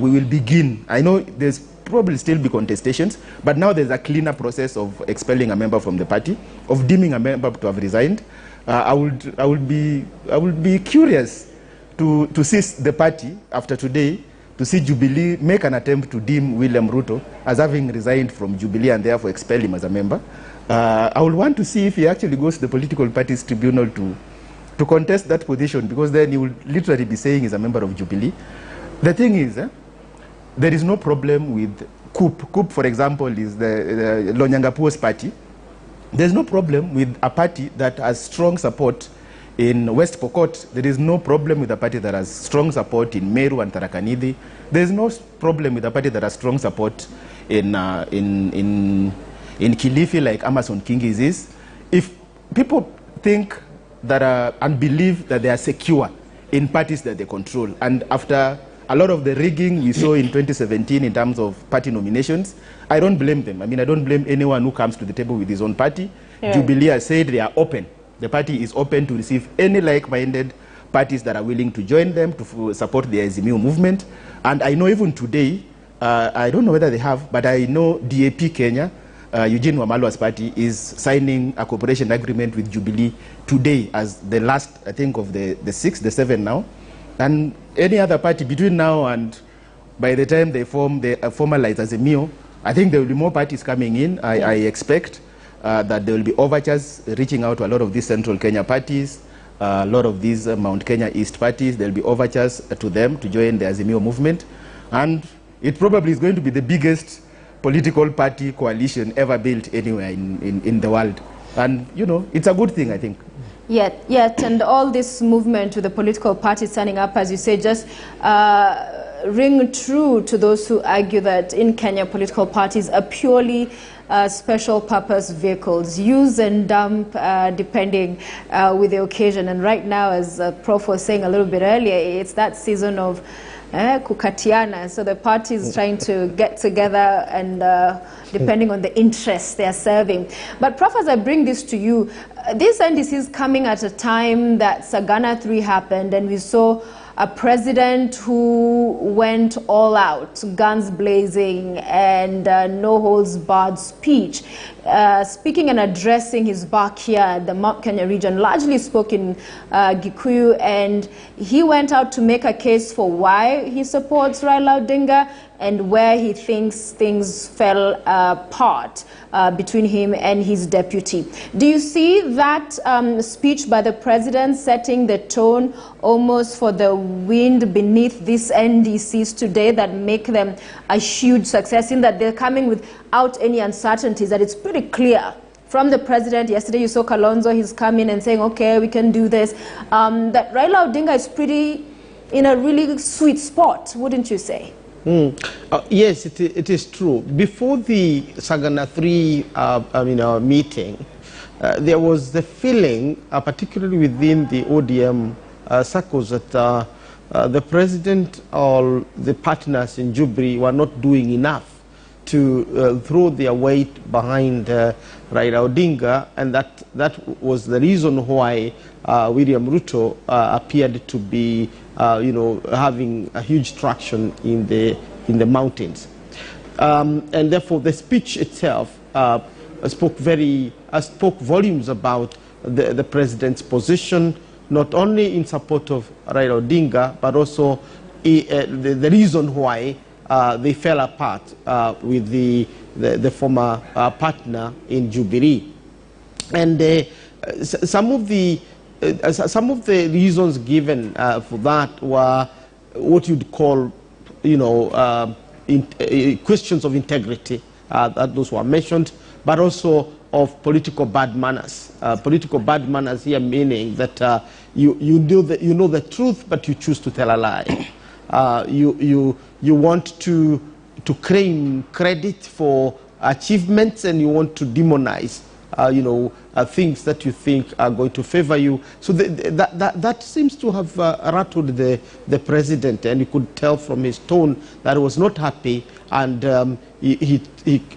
we will begin. I know there's probably still be contestations, but now there's a cleaner process of expelling a member from the party, of deeming a member to have resigned. I would be curious to see the party after today, to see Jubilee make an attempt to deem William Ruto as having resigned from Jubilee and therefore expel him as a member. I would want to see if he actually goes to the Political Parties Tribunal to contest that position, because then he will literally be saying he's a member of Jubilee. The thing is, there is no problem with COOP. COOP, for example, is the Lonyangapuo's party. There's no problem with a party that has strong support in West Pokot. There is no problem with a party that has strong support in Meru and Tarakanidi. There's no problem with a party that has strong support in Kilifi, like Amason Kingis is. If people think that and believe that they are secure in parties that they control, and after a lot of the rigging we saw in 2017 in terms of party nominations, I don't blame them. I mean, I don't blame anyone who comes to the table with his own party. Yeah. Jubilee has said they are open. The party is open to receive any like-minded parties that are willing to join them to support the Azimio movement. And I know even today, I don't know whether they have, but I know DAP Kenya, Eugene Wamalwa's party, is signing a cooperation agreement with Jubilee today as the last, I think, of the 6th, the 7th now. And any other party between now and by the time they formalize Azimio, I think there will be more parties coming in. I expect that there will be overtures reaching out to a lot of these Central Kenya parties, a lot of these Mount Kenya East parties. There will be overtures to them to join the Azimio movement. And it probably is going to be the biggest political party coalition ever built anywhere in the world. And, you know, it's a good thing, I think. Yet, and all this movement with the political parties standing up, as you say, just ring true to those who argue that in Kenya, political parties are purely special purpose vehicles, use and dump depending with the occasion. And right now, as Prof was saying a little bit earlier, it's that season of kukatiana, so the parties trying to get together and depending on the interests they are serving. But Prof, as I bring this to you, this NDC is coming at a time that Sagana 3 happened, and we saw a president who went all out, guns blazing, and no holds barred speech. Speaking and addressing his backyard, the Mount Kenya region, largely spoke in Gikuyu, and he went out to make a case for why he supports Raila Odinga and where he thinks things fell apart between him and his deputy. Do you see that speech by the president setting the tone almost for the wind beneath these NDCs today that make them a huge success, in that they're coming without any uncertainties, that it's pretty clear from the president? Yesterday you saw Kalonzo, he's coming and saying, okay, we can do this. That Raila Odinga is pretty in a really sweet spot, wouldn't you say? Yes, it is true. Before the Sagana 3 meeting, there was the feeling, particularly within the ODM circles, that the president or the partners in Jubilee were not doing enough to throw their weight behind Raila Odinga, and that was the reason why William Ruto appeared to be, having a huge traction in the mountains, and therefore the speech itself spoke volumes about the president's position, not only in support of Raila Odinga, but also the reason why they fell apart with the former partner in Jubilee. And some of the reasons given for that were what you'd call, questions of integrity, that those were mentioned, but also of political bad manners. Political bad manners here meaning that you know the truth, but you choose to tell a lie. You want to claim credit for achievements, and you want to demonize things that you think are going to favor you. So that seems to have rattled the president, and you could tell from his tone that he was not happy, and he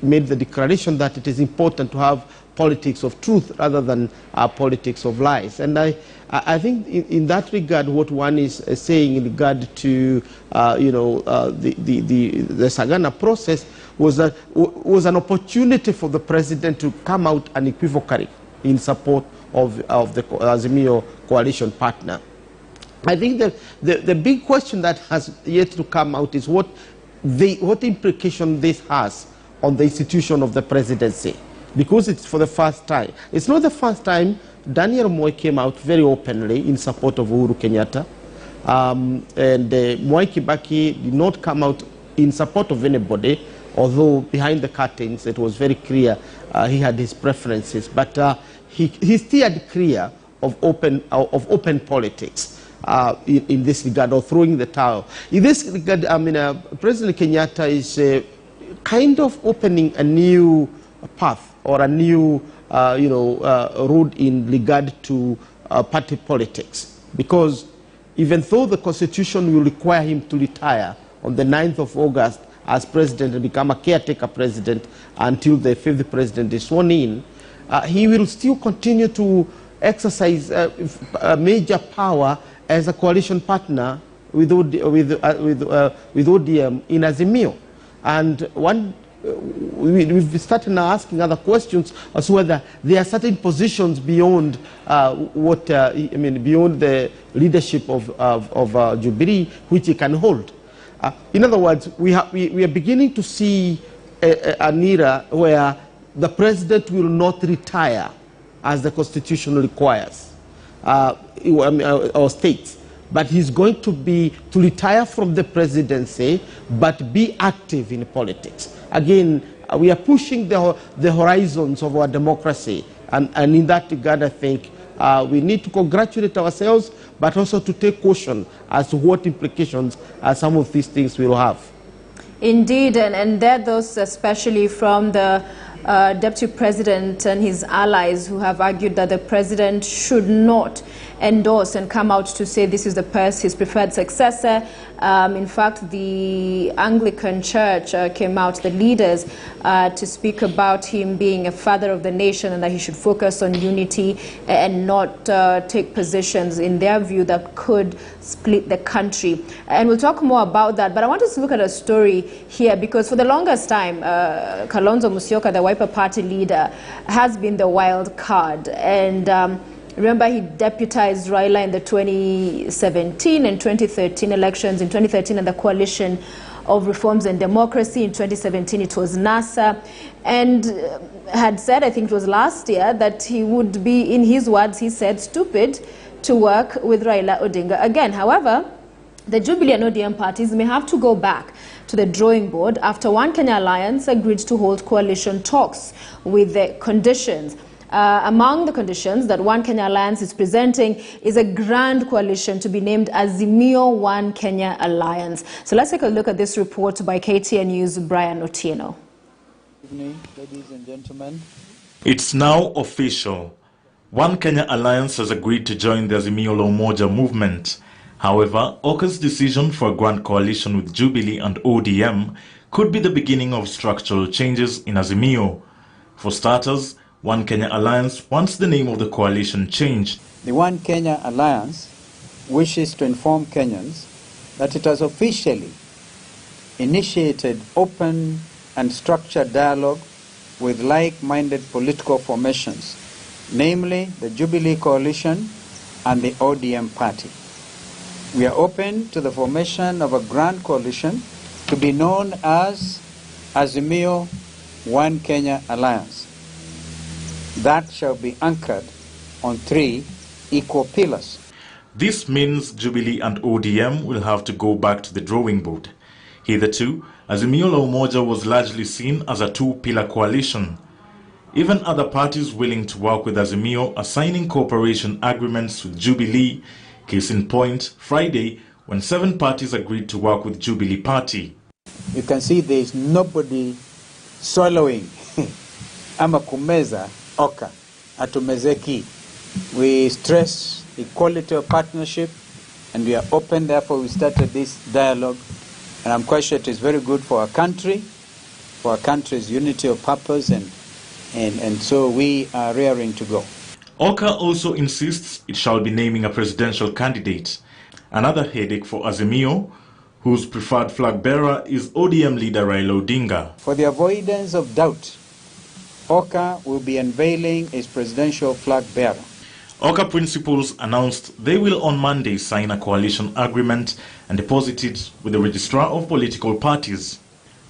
made the declaration that it is important to have politics of truth rather than politics of lies. And I think in that regard, what one is saying in regard to the Sagana process was an opportunity for the president to come out unequivocally in support of the Azimio coalition partner. I think that the big question that has yet to come out is what implication this has on the institution of the presidency, because it's for the first time. It's not the first time Daniel Moi came out very openly in support of Uhuru Kenyatta, and Mwai Kibaki did not come out in support of anybody, although behind the curtains it was very clear he had his preferences, but he steered clear of open politics in this regard, or throwing the towel. In this regard, President Kenyatta is kind of opening a new path or a new road in regard to party politics, because even though the Constitution will require him to retire on the 9th of August as president and become a caretaker president until the 5th president is sworn in, he will still continue to exercise a major power as a coalition partner with ODM in Azimio. And we've started now asking other questions as to whether there are certain positions beyond beyond the leadership of Jubilee which he can hold. In other words, we are beginning to see an era where the president will not retire as the Constitution requires, or states, but he's going to retire from the presidency but be active in politics. Again, we are pushing the horizons of our democracy, and in that regard I think we need to congratulate ourselves, but also to take caution as to what implications some of these things will have. Indeed, and there are those especially from the Deputy President and his allies who have argued that the President should not endorse and come out to say this is his preferred successor. In fact, the Anglican Church came out, the leaders, to speak about him being a father of the nation and that he should focus on unity and not take positions, in their view, that could split the country. And we'll talk more about that, but I want us to look at a story here, because for the longest time, Kalonzo Musyoka, the Wiper Party leader, has been the wild card. And remember, he deputized Raila in the 2017 and 2013 elections. In 2013, in the Coalition of Reforms and Democracy. In 2017, it was NASA. And had said, I think it was last year, that he would be, in his words, he said, stupid to work with Raila Odinga again. However, the Jubilee and ODM parties may have to go back to the drawing board after One Kenya Alliance agreed to hold coalition talks with the conditions. Among the conditions that One Kenya Alliance is presenting is a grand coalition to be named Azimio One Kenya Alliance. So let's take a look at this report by KTN News' Brian Otieno. Good evening, ladies and gentlemen. It's now official. One Kenya Alliance has agreed to join the Azimio la Umoja movement. However, Oka's decision for a grand coalition with Jubilee and ODM could be the beginning of structural changes in Azimio. For starters, One Kenya Alliance wants the name of the coalition changed. The One Kenya Alliance wishes to inform Kenyans that it has officially initiated open and structured dialogue with like-minded political formations, namely the Jubilee Coalition and the ODM party. We are open to the formation of a grand coalition to be known as Azimio One Kenya Alliance. That shall be anchored on 3 equal pillars. This means Jubilee and ODM will have to go back to the drawing board. Hitherto, Azimio la Umoja was largely seen as a 2-pillar coalition. Even other parties willing to work with Azimio are signing cooperation agreements with Jubilee. Case in point, Friday, when 7 parties agreed to work with Jubilee Party. You can see there is nobody swallowing ama kumeza oka atumezeki. We stress equality of partnership, and we are open. Therefore, we started this dialogue, and I'm quite sure it is very good for our country's unity of purpose, and so we are raring to go. Oka also insists it shall be naming a presidential candidate. Another headache for Azimio, whose preferred flag bearer is ODM leader Raila Odinga. For the avoidance of doubt, Oka will be unveiling its presidential flag bearer. Oka principals announced they will on Monday sign a coalition agreement and deposit it with the registrar of political parties.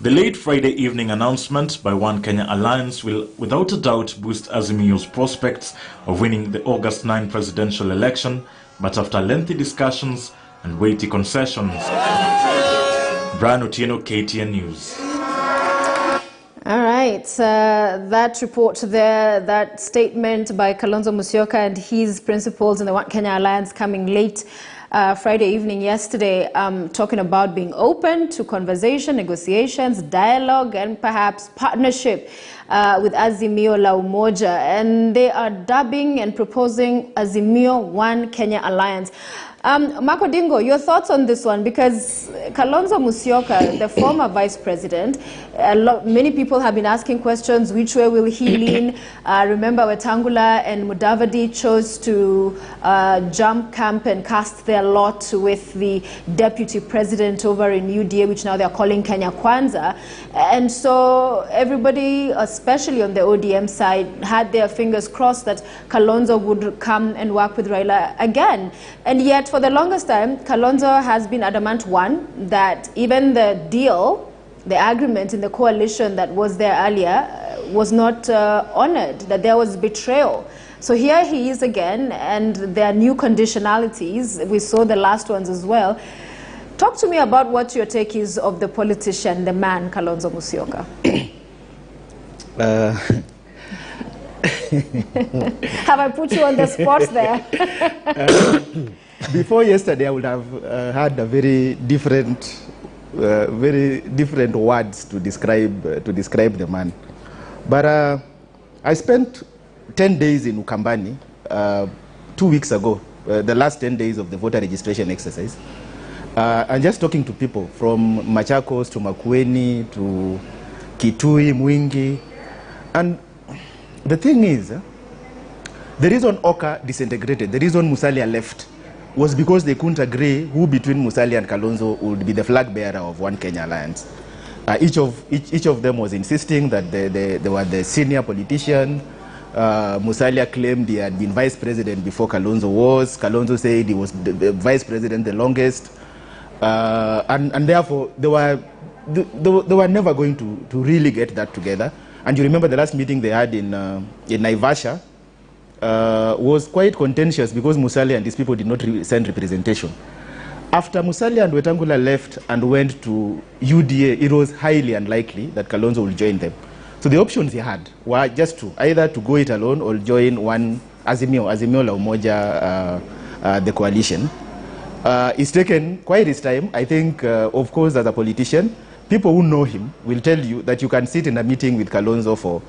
The late Friday evening announcement by One Kenya Alliance will without a doubt boost Azimio's prospects of winning the August 9 presidential election, but after lengthy discussions and weighty concessions. Brian Otieno, KTN News. All right, that report there, that statement by Kalonzo Musyoka and his principals in the One Kenya Alliance coming late Friday evening yesterday, talking about being open to conversation, negotiations, dialogue, and perhaps partnership with Azimio la Umoja. And they are dubbing and proposing Azimio One Kenya Alliance. Marco Dingo, your thoughts on this one? Because Kalonzo Musyoka, the former vice president, many people have been asking questions, which way will he lean? Remember, Wetangula and Mudavadi chose to jump camp and cast their lot with the deputy president over in UDA, which now they're calling Kenya Kwanza. And so everybody, especially on the ODM side, had their fingers crossed that Kalonzo would come and work with Raila again. And yet, for the longest time, Kalonzo has been adamant, one, that even the deal, the agreement in the coalition that was there earlier was not honored, that there was betrayal. So here he is again, and there are new conditionalities. We saw the last ones as well. Talk to me about what your take is of the politician, the man, Kalonzo Musyoka. Have I put you on the spot there? Before yesterday, I would have had a very different words to describe the man. But I spent 10 days in Ukambani 2 weeks ago, the last 10 days of the voter registration exercise, and just talking to people from Machakos to Makueni to Kitui, Mwingi, and the thing is, the reason Oka disintegrated, the reason Musalia left, was because they couldn't agree who between Musalia and Kalonzo would be the flag bearer of One Kenya Alliance. Each of them was insisting that they were the senior politician. Musalia claimed he had been vice president before Kalonzo was. Kalonzo said he was the vice president the longest. And therefore, they were never going to really get that together. And you remember the last meeting they had in Naivasha was quite contentious because Musalia and his people did not send representation. After Musalia and Wetangula left and went to UDA, it was highly unlikely that Kalonzo would join them. So the options he had were just two, either to go it alone or join one Azimio la Umoja, the coalition. It's taken quite his time. I think, of course, as a politician, people who know him will tell you that you can sit in a meeting with Kalonzo for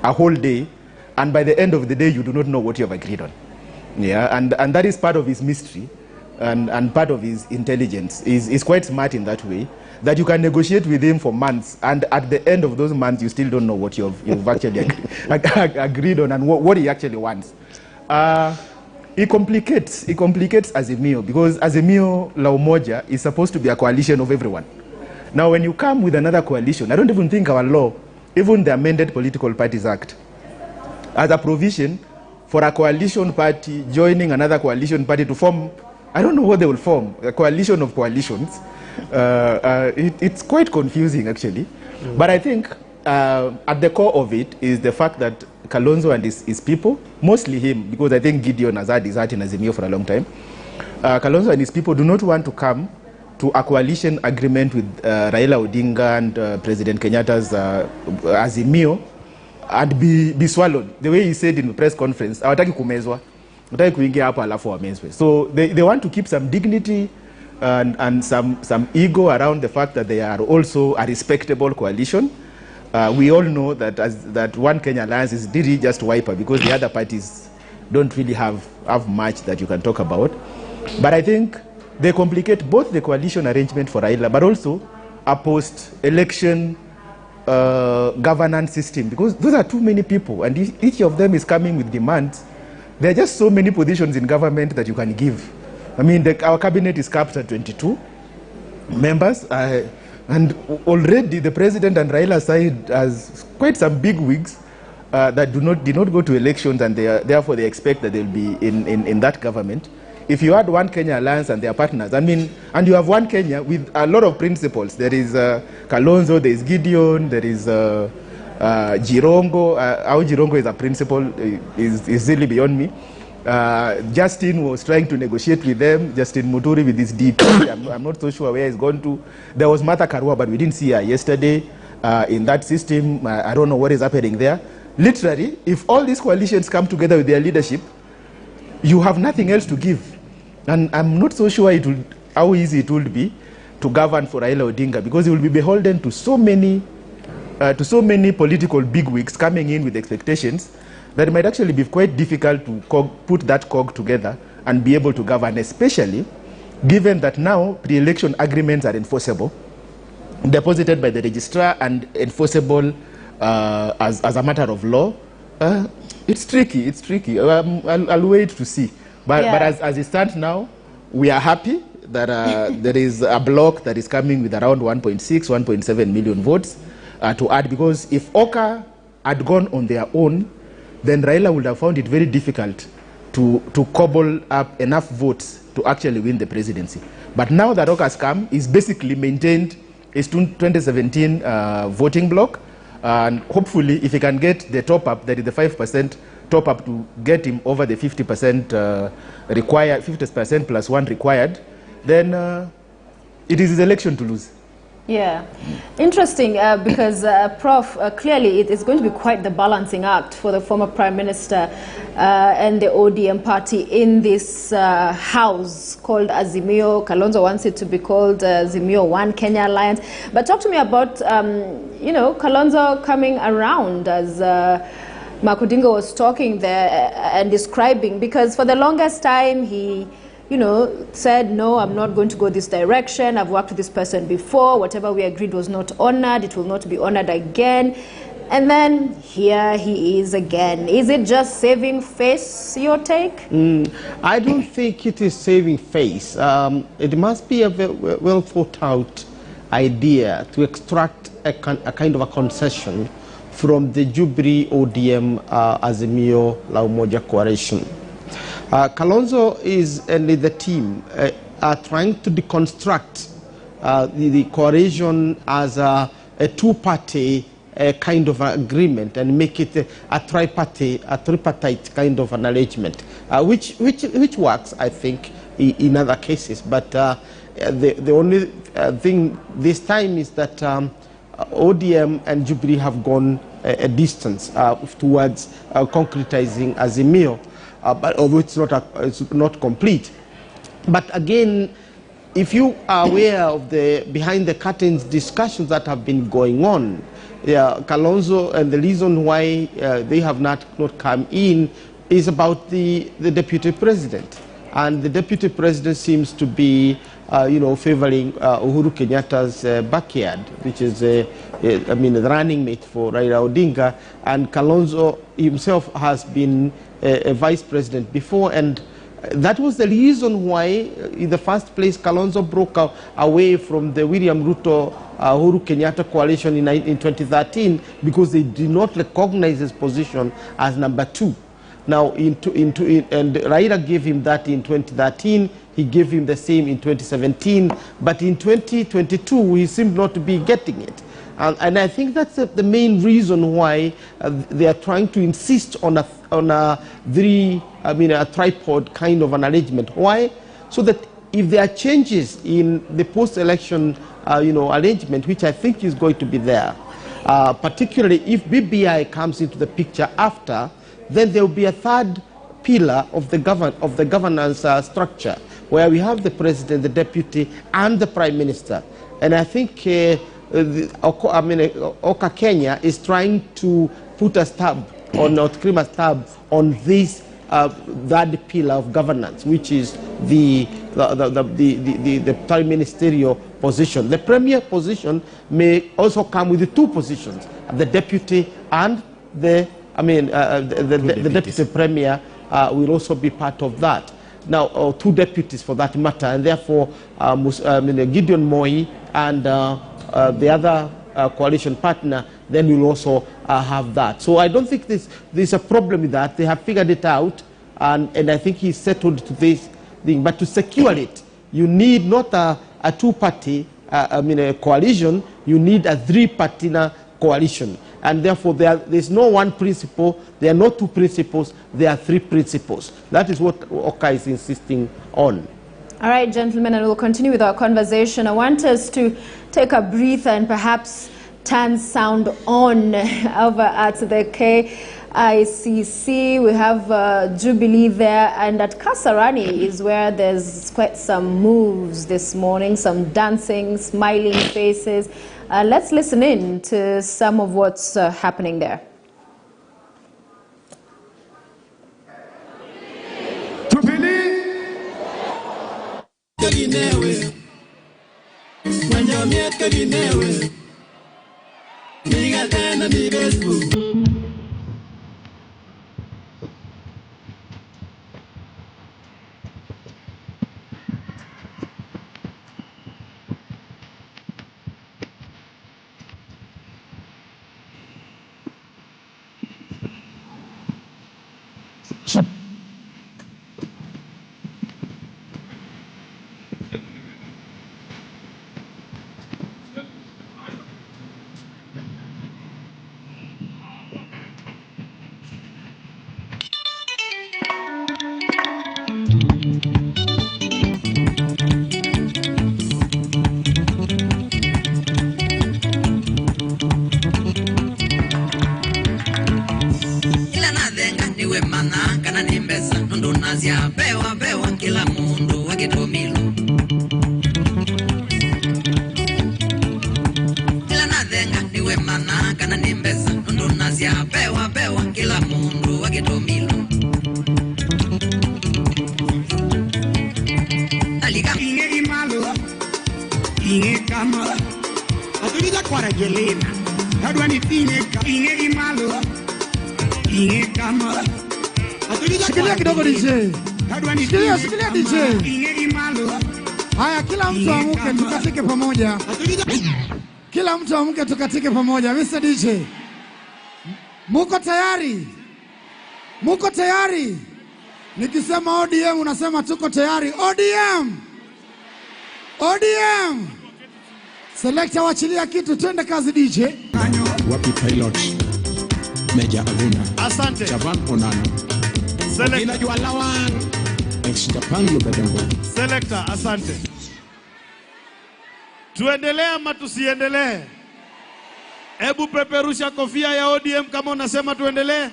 a whole day, and by the end of the day, you do not know what you have agreed on. Yeah, and that is part of his mystery. and part of his intelligence is quite smart in that way, that you can negotiate with him for months, and at the end of those months, you still don't know what you've actually agreed on and what he actually wants. It complicates Azimio, because Azimio La Umoja is supposed to be a coalition of everyone. Now, when you come with another coalition, I don't even think our law, even the amended Political Parties Act, has a provision for a coalition party joining another coalition party to form, I don't know what they will form, a coalition of coalitions. It's quite confusing, actually. But I think at the core of it is the fact that Kalonzo and his people, mostly him, because I think Gideon has had his heart in Azimio for a long time, Kalonzo and his people do not want to come to a coalition agreement with Raila Odinga and President Kenyatta's Azimio and be swallowed. The way he said in the press conference, hawataki kumezwa, hawataki kuingia hapo alafu wamezwe. So they want to keep some dignity and some ego around the fact that they are also a respectable coalition. We all know that One Kenya Alliance is really just wiper, because the other parties don't really have much that you can talk about. But I think they complicate both the coalition arrangement for Raila, but also a post-election governance system, because those are too many people, and each of them is coming with demands. There are just so many positions in government that you can give. I mean, our cabinet is capped at 22 members, and already the president and Raila side has quite some big wigs that did not go to elections, and therefore they expect that they'll be in that government. If you had One Kenya Alliance and their partners, I mean, and you have One Kenya with a lot of principles. There is Kalonzo, there is Gideon, there is Jirongo. How Jirongo is a principal is really beyond me. Justin was trying to negotiate with them. Justin Muturi with his DP. I'm not so sure where he's gone to. There was Martha Karua, but we didn't see her yesterday in that system. I don't know what is happening there. Literally, if all these coalitions come together with their leadership, you have nothing else to give. And I'm not so sure how easy it would be to govern for Raila Odinga, because he will be beholden to so many political bigwigs coming in with expectations that it might actually be quite difficult to put that cog together and be able to govern, especially given that now pre-election agreements are enforceable, deposited by the registrar and enforceable as a matter of law. It's tricky. I'll wait to see. But as it stands now, we are happy that there is a bloc that is coming with around 1.6, 1.7 million votes to add, because if Oka had gone on their own, then Raila would have found it very difficult to cobble up enough votes to actually win the presidency. But now that Oka has come, he's basically maintained his 2017 voting bloc, and hopefully if he can get the top-up, that is the 5% top-up to get him over the 50% required, 50% plus 1 required, then it is his election to lose. Yeah, interesting, because Prof, clearly it is going to be quite the balancing act for the former Prime Minister and the ODM party in this house called Azimio. Kalonzo wants it to be called Azimio One Kenya Alliance. But talk to me about, Kalonzo coming around, as Makudingo was talking there and describing, because for the longest time he said, no, I'm not going to go this direction. I've worked with this person before. Whatever we agreed was not honored. It will not be honored again. And then here he is again. Is it just saving face, your take? I don't think it is saving face. It must be a well thought out idea to extract a kind of a concession from the Jubilee ODM Azimio La Umoja coalition. Kalonzo and the team are trying to deconstruct the coalition as a two-party kind of agreement and make it a tripartite kind of an arrangement, which works, I think, in other cases. But the only thing this time is that ODM and Jubilee have gone a distance towards concretizing Azimio. But although it's not complete. But again, if you are aware of the behind the curtains discussions that have been going on, Kalonzo, and the reason why they have not come in is about the deputy president and the deputy president seems to be, favoring Uhuru Kenyatta's backyard, which is, the running mate for Raila Odinga, and Kalonzo himself has been a vice president before, and that was the reason why, in the first place, Kalonzo broke away from the William Ruto Uhuru Kenyatta coalition in 2013, because they did not recognize his position as number 2. Now, and Raila gave him that in 2013. He gave him the same in 2017. But in 2022, he seemed not to be getting it. And I think that's the main reason why they are trying to insist on a tripod kind of an arrangement. Why? So that if there are changes in the post-election, arrangement, which I think is going to be there, particularly if BBI comes into the picture after, then there will be a third pillar of the governance structure, where we have the president, the deputy, and the prime minister. And I think Oka Kenya is trying to put a stab, or not cream a stab, on this third pillar of governance, which is the prime ministerial position. The premier position may also come with the 2 positions, the deputy and the deputy premier will also be part of that. Now, 2 deputies for that matter, and therefore Gideon Moi and the other coalition partner then will also have that. So I don't think there's a problem with that. They have figured it out, and I think he's settled to this thing. But to secure it, you need not a 2-party coalition, you need a 3-party coalition. And therefore, there's no one principle, there are no 2 principles, there are 3 principles. That is what Oka is insisting on. All right, gentlemen, and we'll continue with our conversation. I want us to take a breath and perhaps turn sound on over at the KICC. We have Jubilee there, and at Kasarani is where there's quite some moves this morning, some dancing, smiling faces. Let's listen in to some of what's happening there. Bewa kila mundu wakitomilo kila nadhenga niwe mana kana nimbeza ndo nazia bewa kila mundu wakitomilo alika inge imalo inge kama atulija kwa rajelena kadwa ni inge imalo inge kama Shikilia kidogo DJ. Shikilia DJ. Haya, kila mtu amuke tukatike pamoja. Kila mtu amuke tukatike pamoja. Mr. DJ. Muko tayari? Muko tayari? Nikisema ODM unasema tuko tayari. ODM. ODM. Selector wachilia kitu, twende kazi DJ. Wapi pilot? Meja Aguna. Asante. Javan Onano. Selector, asante. Tuendelee ama tusiendelee? Hebu peperusha kofia ya ODM kama unasema tuendelee.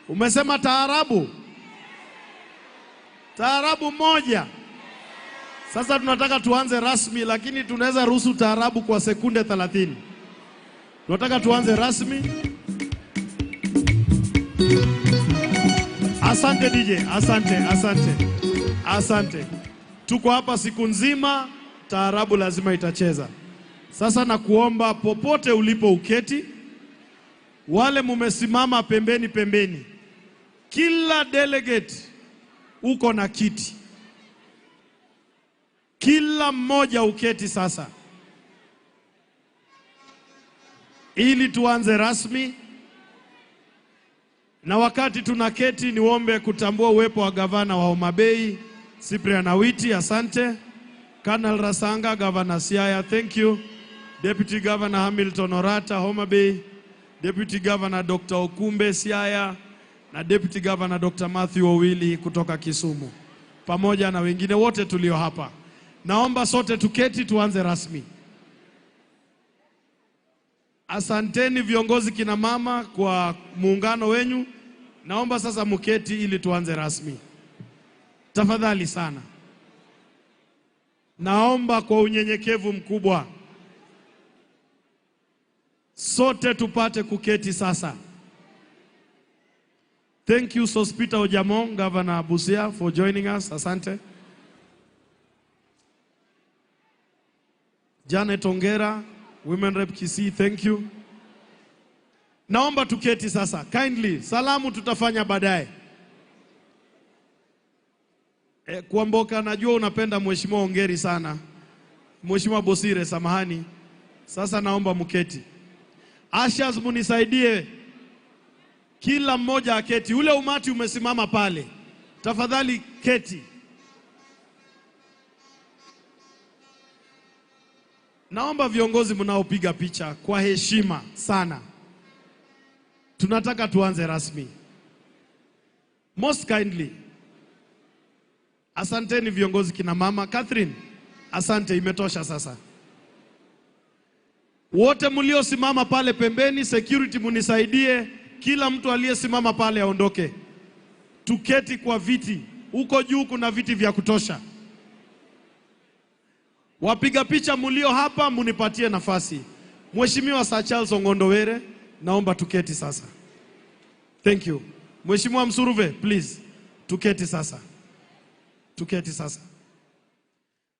Umesema taarabu. Taarabu moja. Sasa tunataka tuanze rasmi, lakini tunaweza ruhusu taarabu kwa sekunde 30. Tunataka tuanze rasmi. Asante DJ, asante. Tuko hapa siku nzima, taarabu lazima itacheza. Sasa nakuomba popote ulipo uketi, wale mumesimama pembeni. Kila delegate uko na kiti. Kila mmoja uketi sasa. Ili tuanze rasmi. Na wakati tunaketi niombe kutambua uwepo wa gavana wa Homa Bay, Cyprian Awiti, asante. Colonel Rasanga, Governor Siaya, thank you. Deputy Governor Hamilton Orata, Homa Bay. Deputy Governor Dr. Okumbe Siaya na Deputy Governor Dr. Matthew Owili kutoka Kisumu. Pamoja na wengine wote tulio hapa. Naomba sote tuketi tuanze rasmi. Asanteni viongozi kina mama kwa muungano wenyu. Naomba sasa muketi ili tuanze rasmi. Tafadhali sana. Naomba kwa unyenyekevu mkubwa. Sote tupate kuketi sasa. Thank you Sospita Ojamong, Governor Busia, for joining us. Asante. Janet Ongera, Women Rep Kisii, thank you. Naomba tuketi sasa. Kindly, salamu tutafanya baadaye. Kuamboka najua unapenda Mheshimiwa Ongeri sana. Mheshimiwa Bosire, samahani. Sasa naomba muketi. Ashas munisaidie. Kila mmoja aketi. Ule umati umesimama pale. Tafadhali keti. Naomba viongozi mnaopiga picha kwa heshima sana. Tunataka tuanze rasmi. Most kindly. Asanteni viongozi kina mama. Catherine, asante, imetosha sasa. Wote mliosimama pale pembeni, security munisaidie. Kila mtu aliyesimama pale aondoke. Tuketi kwa viti. Huko juu kuna viti vya kutosha. Wapiga picha mlio hapa munipatie nafasi. Mheshimiwa Sir Charles Ongondowere, naomba tuketi sasa. Thank you. Mheshimiwa Msuruve, please. Tuketi sasa.